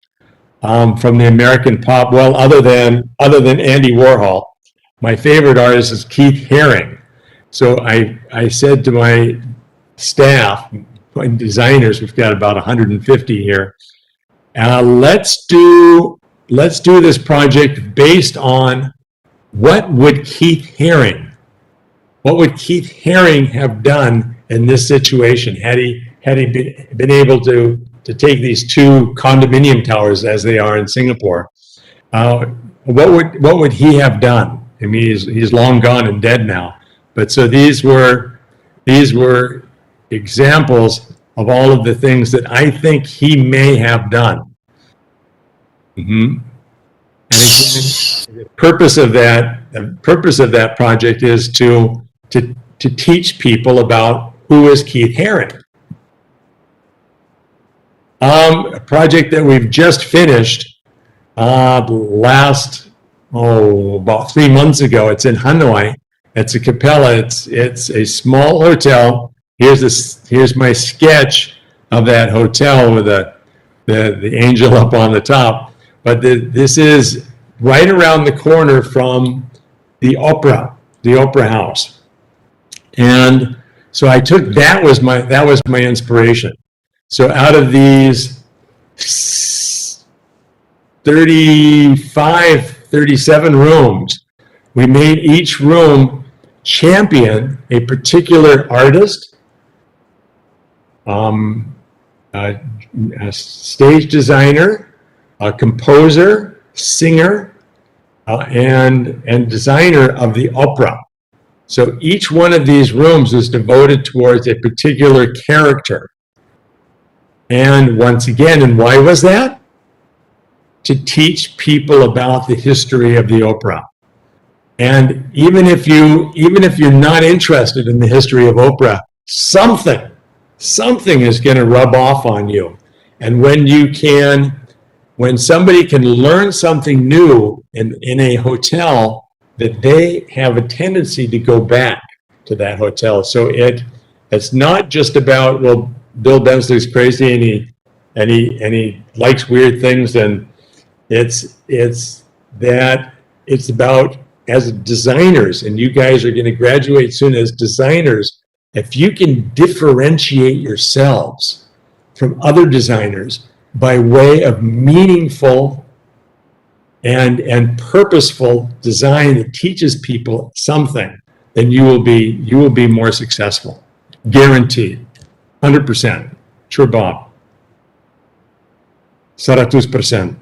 from the American pop, well, other than Andy Warhol. My favorite artist is Keith Haring. So I said to my staff, my designers, we've got about 150 here, let's do this project based on what would Keith Haring have done in this situation had he been able to take these two condominium towers as they are in Singapore. What would he have done? I mean, he's long gone and dead now. But so these were examples of all of the things that I think he may have done. And again, the purpose of that project is to teach people about who is Keith Haring. A project that we've just finished about 3 months ago. It's in Hanoi. It's a capella. It's a small hotel. Here's my sketch of that hotel with the angel up on the top. But this is right around the corner from the opera house. And so I took that was my inspiration. So out of these 37 rooms, we made each room champion a particular artist, a stage designer, a composer, singer, and designer of the opera. So each one of these rooms is devoted towards a particular character. And once again, and why was that? To teach people about the history of the opera. And even if you're not interested in the history of opera, something is going to rub off on you. And when somebody can learn something new in a hotel, that they have a tendency to go back to that hotel. So it's not just about, well, Bill Bensley's crazy and he likes weird things, and it's about, as designers, and you guys are going to graduate soon as designers, if you can differentiate yourselves from other designers by way of meaningful and purposeful design that teaches people something, then you will be more successful. Guaranteed. 100%. Sure, Bob. 100%.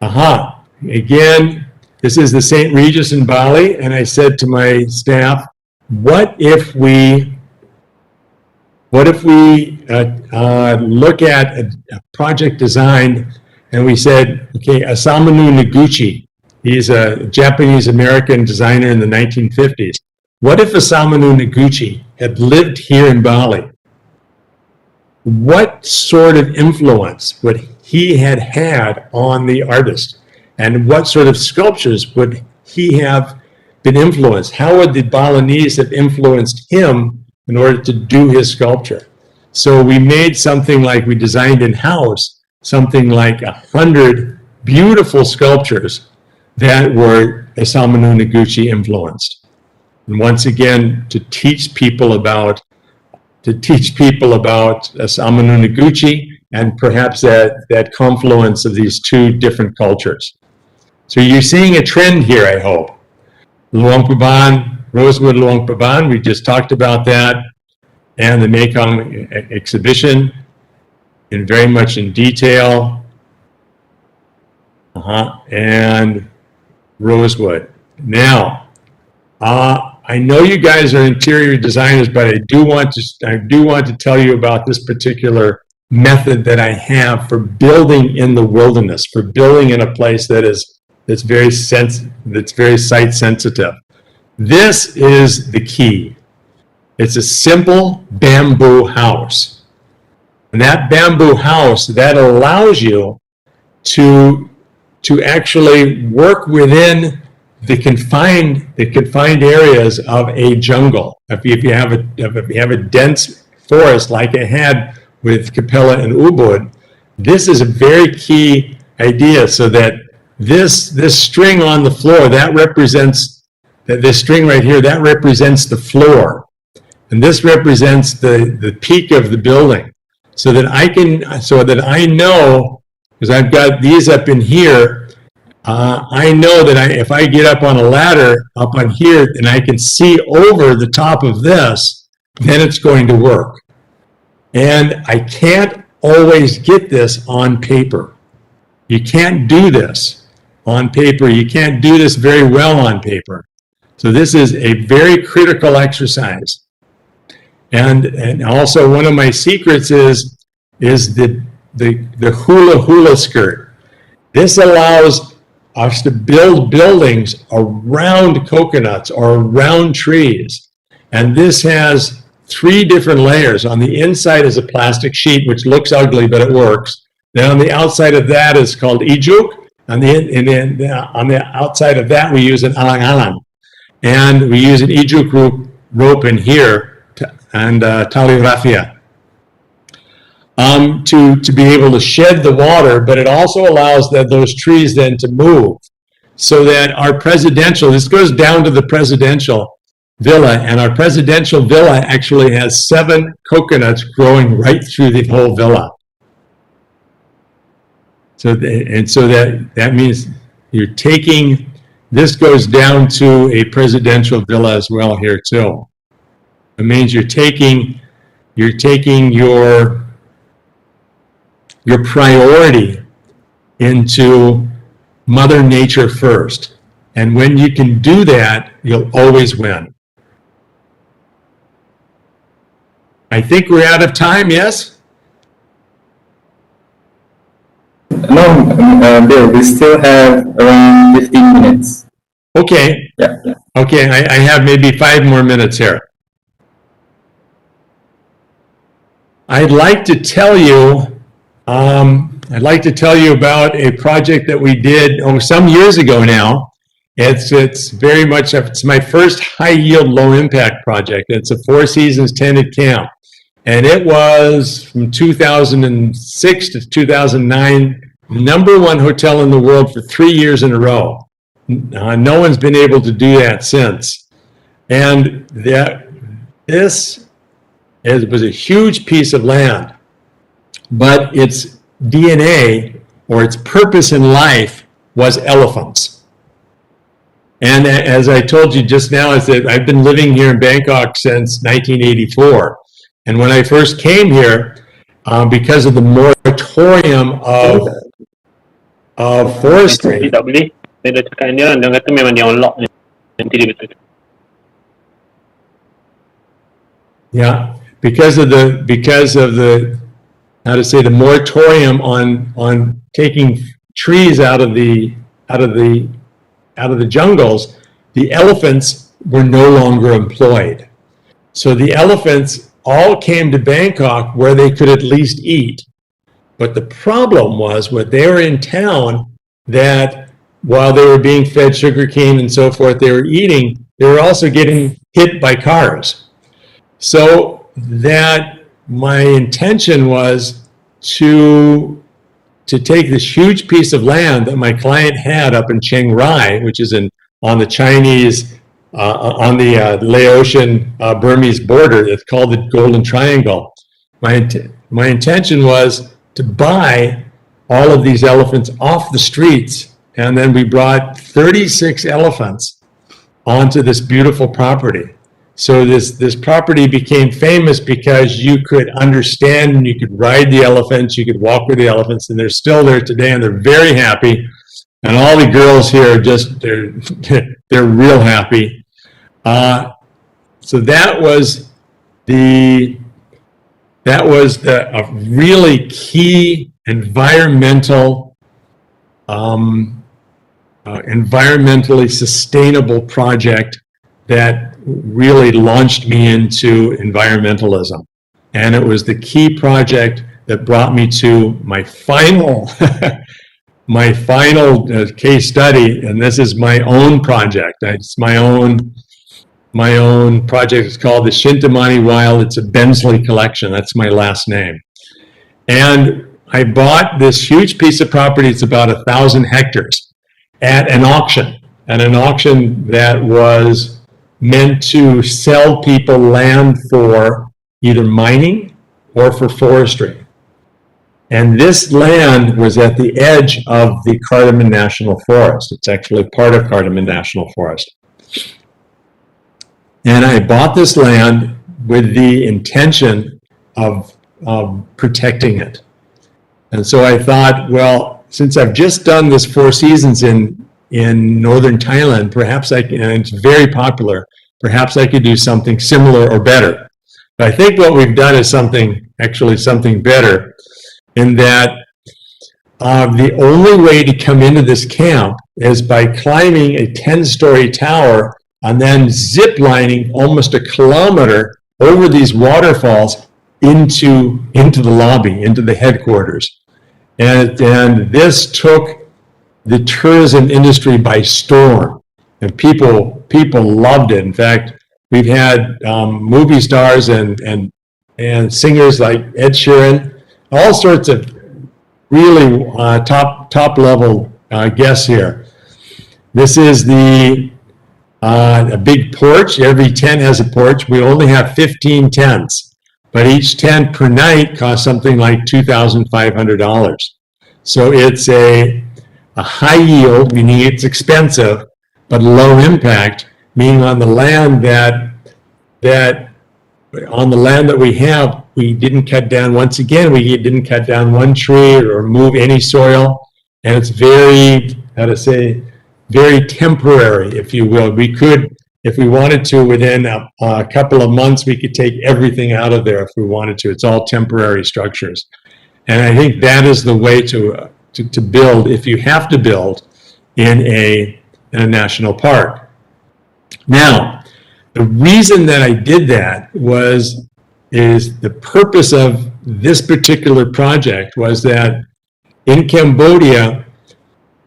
Aha. Again, this is the St. Regis in Bali, and I said to my staff, what if we look at a project design, and we said, okay, Osamu Noguchi, he's a Japanese-American designer in the 1950s. What if Osamu Noguchi had lived here in Bali? What sort of influence would he had had on the artist? And what sort of sculptures would he have been influenced? How would the Balinese have influenced him in order to do his sculpture? So we made something like, we designed in-house, something like 100 beautiful sculptures that were Osamu Noguchi influenced. And once again, to teach people about Osamu Noguchi and perhaps that confluence of these two different cultures. So you're seeing a trend here, I hope. Luang Prabang, Rosewood Luang Prabang, we just talked about that, and the Mekong exhibition very much in detail. and rosewood. Now, I know you guys are interior designers, but I do want to tell you about this particular method that I have for building in the wilderness, for building in a place that's very site sensitive. This is the key. It's a simple bamboo house. And that bamboo house, that allows you to actually work within the confined areas of a jungle. If you have a dense forest like I had with Capella and Ubud, this is a very key idea, so that this string on the floor, that represents, this string right here, that represents the floor. And this represents the peak of the building. So that I know, because I've got these up in here, I know that if I get up on a ladder up on here and I can see over the top of this, then it's going to work. And I can't always get this on paper. You can't do this on paper. You can't do this very well on paper. So this is a very critical exercise. And also one of my secrets is the hula skirt. This allows us to build buildings around coconuts or around trees. And this has 3 different layers. On the inside is a plastic sheet, which looks ugly, but it works. Then on the outside of that is called ijuk. On the outside of that, we use an alang-alang. And we use an ijuk rope in here, and tali rafia, to be able to shed the water, but it also allows those trees then to move, so that our presidential, this goes down to the presidential villa, and our presidential villa actually has 7 coconuts growing right through the whole villa. So that means you're taking, this goes down to a presidential villa as well here too. It means you're taking your priority into Mother Nature first. And when you can do that, you'll always win. I think we're out of time, yes? No, Bill, we still have around 15 minutes. Okay. Yeah. Okay, I have maybe 5 more minutes here. I'd like to tell you about a project that we did some years ago now. It's very much, it's my first high yield, low impact project. It's a 4 seasons tented camp. And it was from 2006 to 2009, #1 hotel in the world for 3 years in a row. No one's been able to do that since. And this was a huge piece of land, but its DNA, or its purpose in life, was elephants. And as I told you just now, is that I've been living here in Bangkok since 1984. And when I first came here, because of the moratorium of forestry, tak boleh. Saya dah cakap dia, dia kata memang dia on lock. Nanti dia betul. yeah, because of the how to say, the moratorium on taking trees out of the jungles, the elephants were no longer employed. So the elephants all came to Bangkok where they could at least eat. But the problem was, when they were in town, that while they were being fed sugarcane and so forth, they were eating, they were also getting hit by cars. So that my intention was to take this huge piece of land that my client had up in Chiang Rai, which is on the Chinese, on the Laotian Burmese border. It's called the Golden Triangle. My intention was to buy all of these elephants off the streets, and then we brought 36 elephants onto this beautiful property. So this property became famous because you could understand and you could ride the elephants, you could walk with the elephants, and they're still there today, and they're very happy. And all the girls here are just, they're real happy. So that was a really key environmentally sustainable project that really launched me into environmentalism. And it was the key project that brought me to my final case study, and this is my own project. It's my own project. It's called the Shintamani Wild. It's a Bensley collection. That's my last name. And I bought this huge piece of property. It's about 1,000 hectares at an auction that was meant to sell people land for either mining or for forestry. And this land was at the edge of the Cardamom National Forest. It's actually part of Cardamom National Forest. And I bought this land with the intention of protecting it. And so I thought, well, since I've just done this Four Seasons in northern Thailand, perhaps I can, and it's very popular, perhaps I could do something similar or better. But I think what we've done is something better, in that the only way to come into this camp is by climbing a 10-story tower and then zip lining almost a kilometer over these waterfalls into the lobby, into the headquarters. And this took the tourism industry by storm, and people loved it. In fact, we've had movie stars and singers like Ed Sheeran, all sorts of really top level guests here. This is a big porch. Every tent has a porch. We only have 15 tents, but each tent per night costs something like $2,500. So it's a high yield, meaning it's expensive, but low impact, meaning on the land that we have, we didn't cut down, once again, we didn't cut down one tree or move any soil, and it's very temporary, if you will. We could, if we wanted to, within a couple of months, we could take everything out of there if we wanted to. It's all temporary structures. And I think that is the way to build, if you have to build in a national park. Now, the reason that I did that is the purpose of this particular project was that in Cambodia,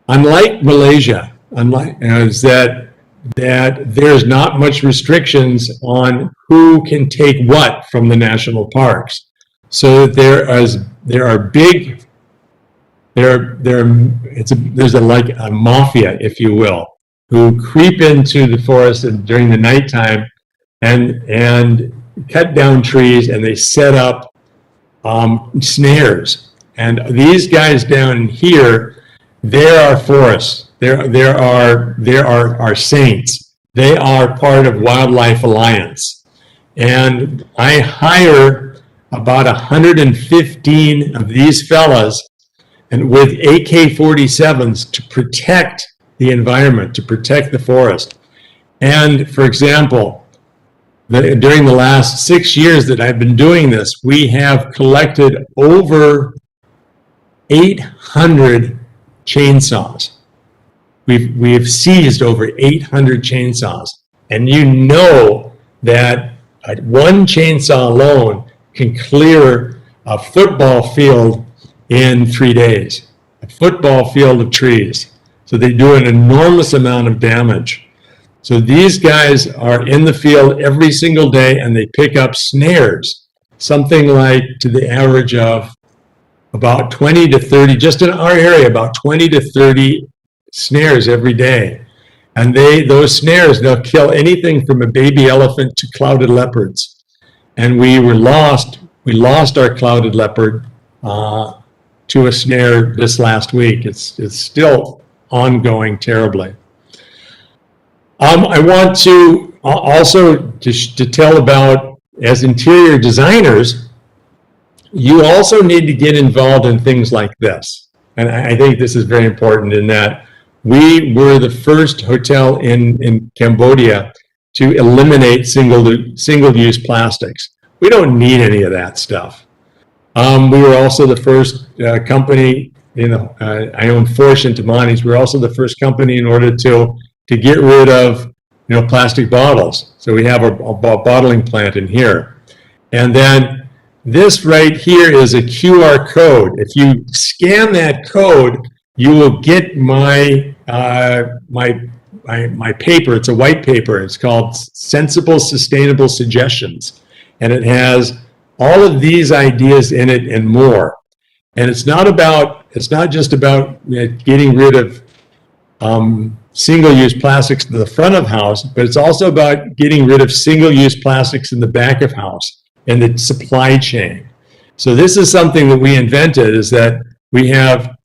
unlike Malaysia, is that there's not much restrictions on who can take what from the national parks. So there's like a mafia, if you will, who creep into the forest during the nighttime and cut down trees, and they set up snares. And these guys down here, there are forests. There are saints. They are part of Wildlife Alliance. And I hire about 115 of these fellas, and with AK-47s to protect the environment, to protect the forest. And for example, during the last 6 years that I've been doing this, we have collected over 800 chainsaws. We've seized over 800 chainsaws. And you know that one chainsaw alone can clear a football field in 3 days, a football field of trees. So they do an enormous amount of damage. So these guys are in the field every single day, and they pick up snares, something like to the average of about 20 to 30, just in our area, about 20 to 30 snares every day. And those snares, they'll kill anything from a baby elephant to clouded leopards. And we lost our clouded leopard to a snare this last week. It's still ongoing terribly. I want to also to tell about, as interior designers, you also need to get involved in things like this. And I think this is very important in that we were the first hotel in Cambodia to eliminate single-use plastics. We don't need any of that stuff. We were also the first company, I own 4 Shintamani's. We were also the first company in order to get rid of, plastic bottles. So we have a bottling plant in here. And then this right here is a QR code. If you scan that code, you will get my paper. It's a white paper. It's called Sensible Sustainable Suggestions. And it has all of these ideas in it and more. And it's not just about getting rid of single-use plastics to the front of house, but it's also about getting rid of single-use plastics in the back of house and the supply chain. So this is something that we invented, is that we have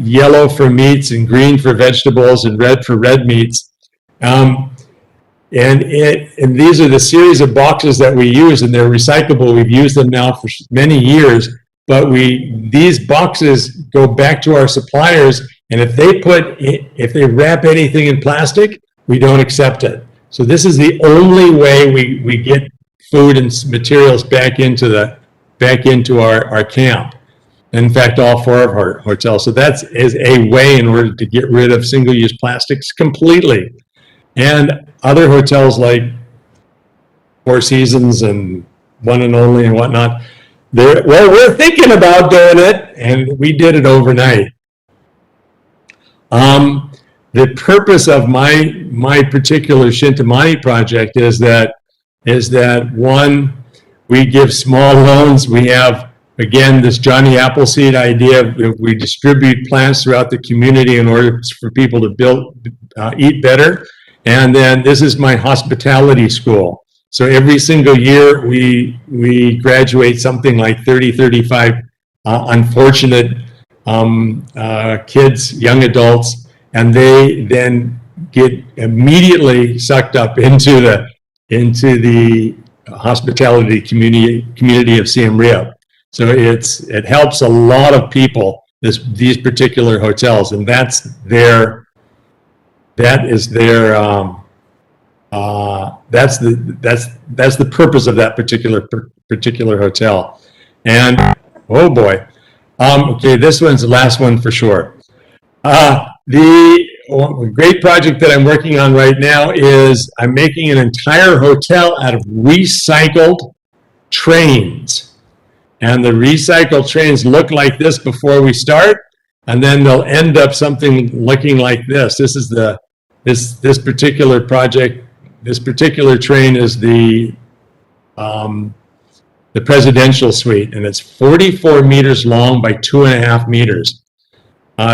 yellow for meats and green for vegetables and red for red meats. And these are the series of boxes that we use, and they're recyclable. We've used them now for many years, but these boxes go back to our suppliers, and if they wrap anything in plastic, we don't accept it. So this is the only way we get food and materials back into our camp. In fact, all 4 of our hotels. So that is a way in order to get rid of single-use plastics completely. And other hotels like Four Seasons and One and Only and whatnot, we're thinking about doing it, and we did it overnight. The purpose of my particular Shintamani project is that one, we give small loans. We have, again, this Johnny Appleseed idea. We distribute plants throughout the community in order for people to eat better. And then this is my hospitality school. So every single year we graduate something like 30, 35 unfortunate kids, young adults, and they then get immediately sucked up into the hospitality community of Siem Reap. So it helps a lot of people, these particular hotels, and that's the purpose of that particular hotel. And oh boy, okay, this one's the last one for sure. The great project that I'm working on right now is I'm making an entire hotel out of recycled trains. And the recycled trains look like this before we start, and then they'll end up something looking like this. This is this particular project. This particular train is the presidential suite, and it's 44 meters long by 2.5 meters.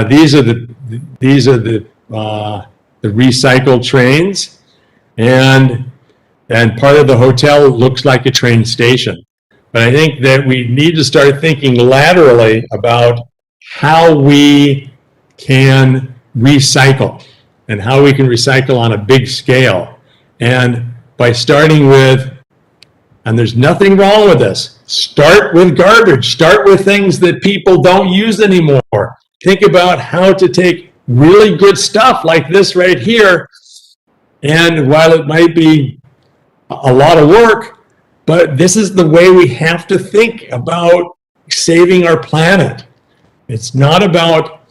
These are the recycled trains, and part of the hotel looks like a train station. But I think that we need to start thinking laterally about how we can recycle and how we can recycle on a big scale. And by starting with, and there's nothing wrong with this, start with garbage, start with things that people don't use anymore. Think about how to take really good stuff like this right here, and while it might be a lot of work, but this is the way we have to think about saving our planet. It's not about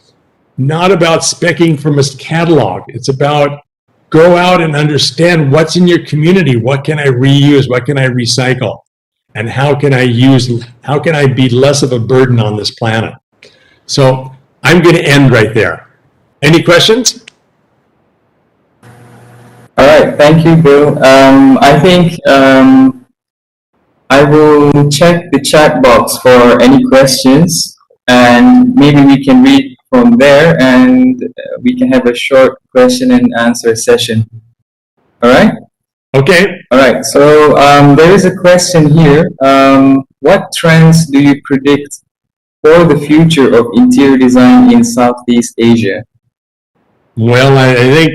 specking from a catalog. It's about go out and understand what's in your community. What can I reuse? What can I recycle? And how can I be less of a burden on this planet? So I'm going to end right there. Any questions? All right, thank you, Bill. I think I will check the chat box for any questions, and maybe we can read from there, and we can have a short question and answer session. All right? Okay. All right, so there is a question here. What trends do you predict for the future of interior design in Southeast Asia? Well, I think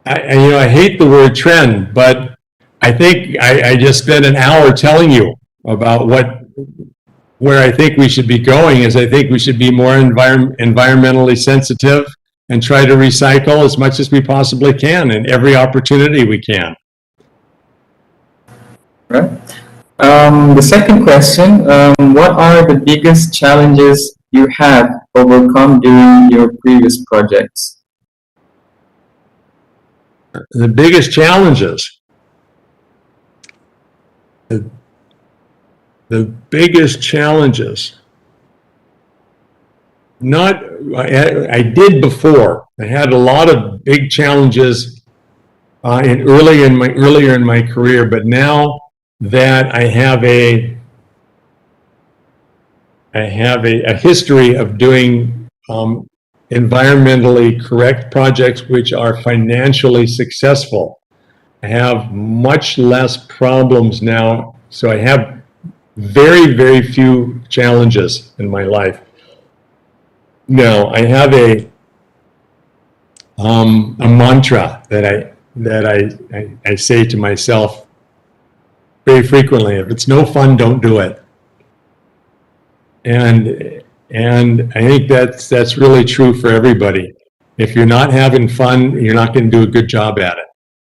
I hate the word trend, but I think I just spent an hour telling you about what where I think we should be going is I think we should be more environmentally sensitive and try to recycle as much as we possibly can in every opportunity we can. Right. The second question, what are the biggest challenges you have overcome during your previous projects? The biggest challenges. The biggest challenges. I did before. I had a lot of big challenges earlier in my career, but now that I have a history of doing environmentally correct projects which are financially successful, I have much less problems now. So I have very, very few challenges in my life. Now I have a mantra that I say to myself very frequently: if it's no fun, don't do it. And I think that's really true for everybody. If you're not having fun, you're not going to do a good job at it.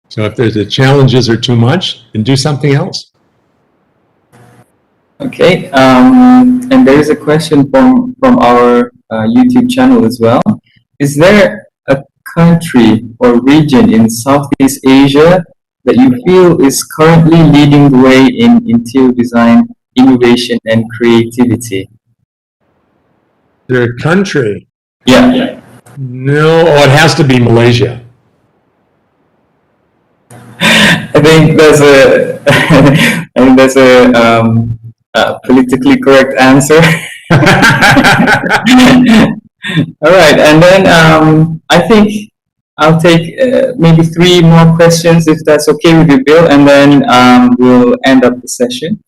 So if the challenges are too much, then do something else. Okay, and there is a question from our YouTube channel as well. Is there a country or region in Southeast Asia that you feel is currently leading the way in interior design, innovation, and creativity? Their country? Yeah. No, it has to be Malaysia. I think that's a politically correct answer. All right, and then I think I'll take maybe 3 more questions if that's okay with you, Bill, and then we'll end up the session.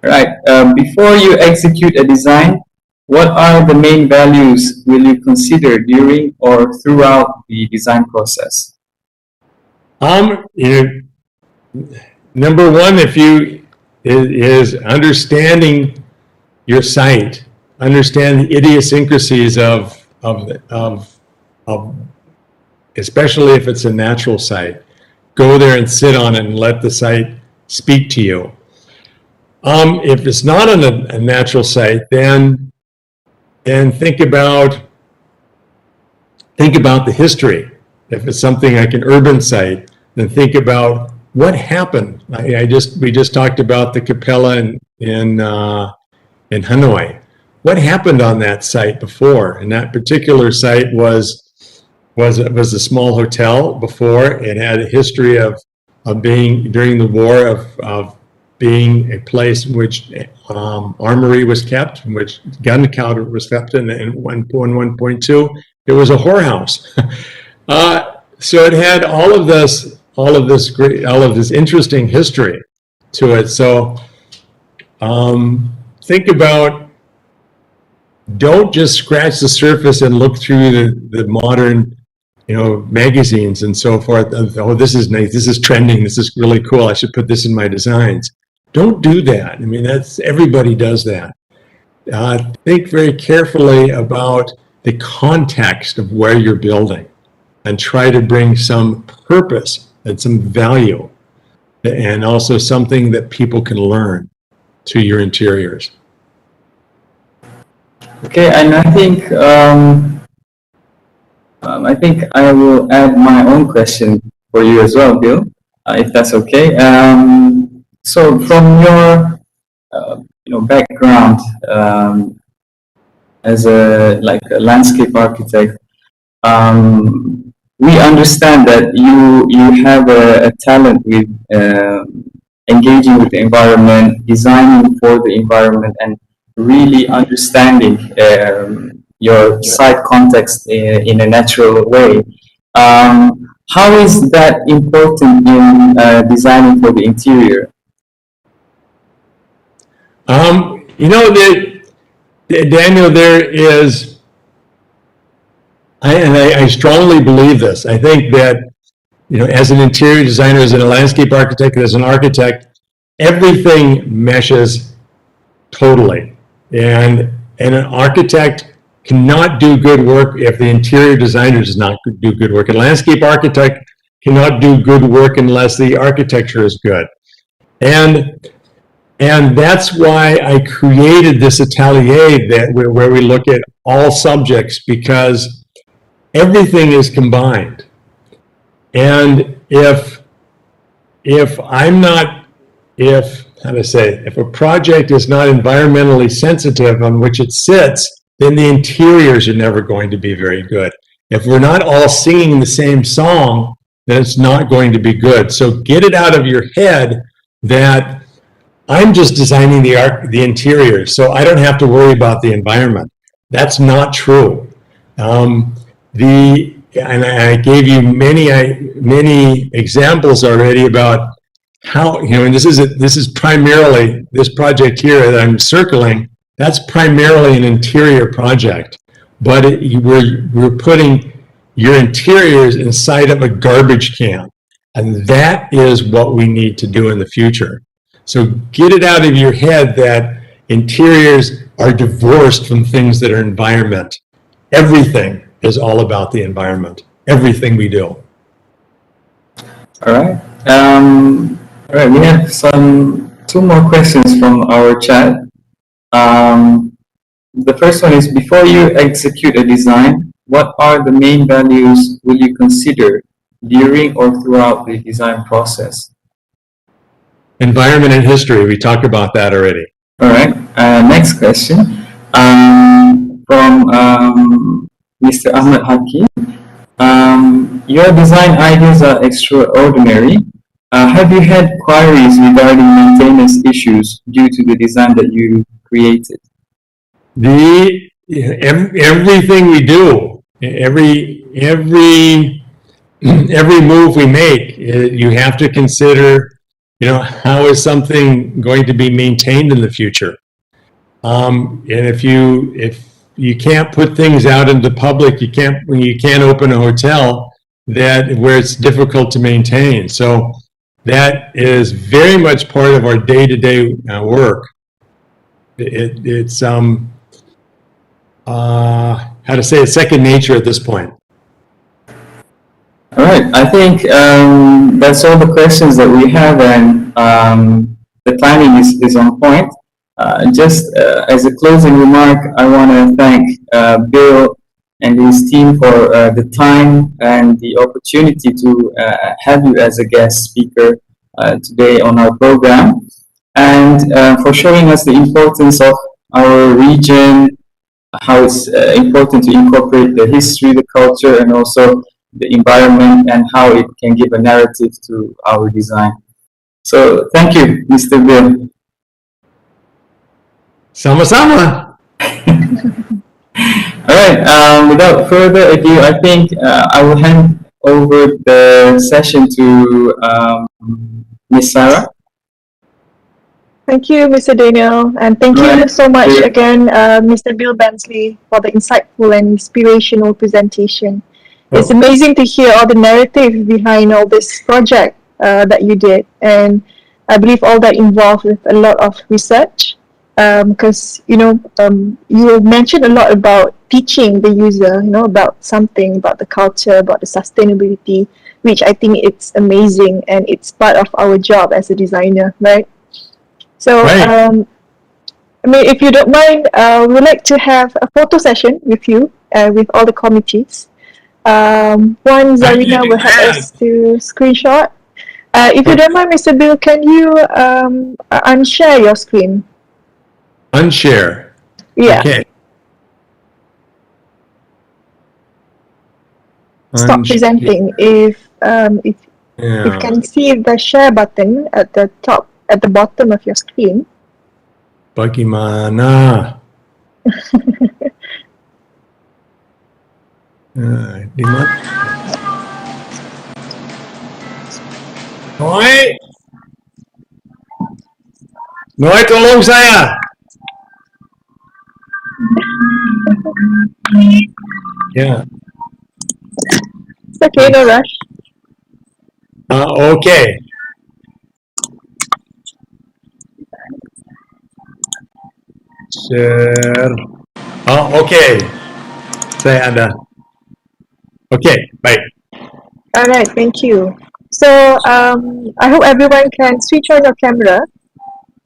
All right, before you execute a design, what are the main values will you consider during or throughout the design process? Number one, is understanding your site, understand the idiosyncrasies of especially if it's a natural site. Go there and sit on it and let the site speak to you. If it's not on a natural site, then think about the history. If it's something like an urban site, then think about what happened. We just talked about the Capella in Hanoi. What happened on that site before? And that particular site was a small hotel before. It had a history of being, during the war, of being a place in which armory was kept, in which gunpowder was kept, and 1.2, it was a whorehouse. So it had all of this interesting history to it. So think about, don't just scratch the surface and look through the modern, magazines and so forth. Oh, this is nice. This is trending. This is really cool. I should put this in my designs. Don't do that. I mean, everybody does that. Think very carefully about the context of where you're building and try to bring some purpose and some value, and also something that people can learn to your interiors. Okay, and I think I will add my own question for you as well, Bill, if that's okay. So from your background as a landscape architect, we understand that you have a talent with engaging with the environment, designing for the environment, and really understanding your site context in a natural way. How is that important in designing for the interior? Daniel, there is, I strongly believe this. I think that, as an interior designer, as a landscape architect, as an architect, everything meshes totally. And an architect cannot do good work if the interior designer does not do good work. A landscape architect cannot do good work unless the architecture is good. And that's why I created this atelier where we look at all subjects, because everything is combined. And if a project is not environmentally sensitive on which it sits, then the interiors are never going to be very good. If we're not all singing the same song, then it's not going to be good. So get it out of your head that I'm just designing the interiors, so I don't have to worry about the environment. That's not true. And I gave you many examples already about how, and this is primarily, this project here that I'm circling, that's primarily an interior project. But we're putting your interiors inside of a garbage can. And that is what we need to do in the future. So get it out of your head that interiors are divorced from things that are environment. Everything is all about the environment. Everything we do. All right. All right. We have two more questions from our chat. The first one is: before you execute a design, what are the main values will you consider during or throughout the design process? Environment and history. We talked about that already. All right. Next question from Mr. Ahmed Hakim. Your design ideas are extraordinary. Have you had queries regarding maintenance issues due to the design that you created? Everything we do, every move we make, you have to consider, how is something going to be maintained in the future? And if you can't put things out into public, you can't open a hotel where it's difficult to maintain. So that is very much part of our day-to-day work. It's it's second nature at this point. All right, I think that's all the questions that we have, and the timing is on point. Just as a closing remark, I want to thank Bill and his team for the time and the opportunity to have you as a guest speaker today on our program, and for showing us the importance of our region, how it's important to incorporate the history, the culture, and also the environment, and how it can give a narrative to our design. So thank you, Mr. Bill. Sama-sama. All right, without further ado, I think I will hand over the session to Ms. Sarah. Thank you, Mr. Daniel, and thank you so much again, Mr. Bill Bensley, for the insightful and inspirational presentation. It's amazing to hear all the narrative behind all this project that you did, and I believe all that involved with a lot of research, because you mentioned a lot about teaching the user, about something, about the culture, about the sustainability, which I think it's amazing, and it's part of our job as a designer, right? So, right. If you don't mind, we'd like to have a photo session with you, with all the committees. One, Zarina will help us to screenshot. If you don't mind, Mr. Bill, can you unshare your screen? Unshare. Yeah. Okay. Stop presenting. If you can see the share button at the top, at the bottom of your screen. Bagaimana? Noi, tolong saya. Yeah. It's okay, no rush. Okay. Share. Oh, okay. Saya ada. Okay, baik. Alright, thank you. So, I hope everyone can switch on your camera.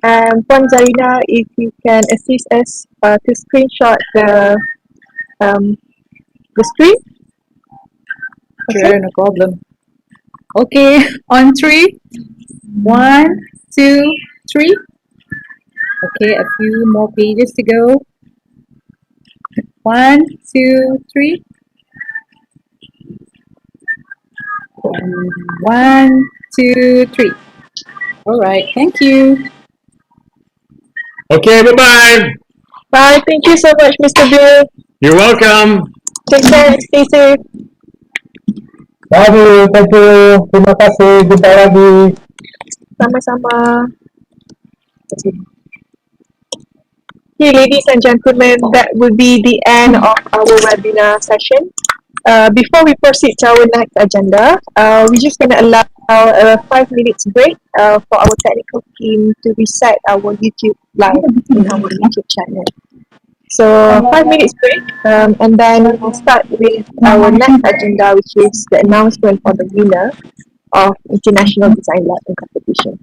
And Puan Zarina, if you can assist us to screenshot the screen. Sure, no problem. Okay, on three. 1, 2, 3. Okay, a few more pages to go. 1, 2, 3. 1, 2, 3. All right, thank you. Okay, bye-bye. Bye, thank you so much, Mr. Bill. You're welcome. Take care, stay safe. Baik, thank you. Terima kasih. Jumpa lagi. Sama-sama. Okay, ladies and gentlemen, that will be the end of our webinar session. Before we proceed to our next agenda, we're just going to allow a 5 minutes break for our technical team to reset our YouTube live in our YouTube channel. So 5 minutes break, and then we'll start with our next agenda, which is the announcement for the winner of International Design Lab and Competition.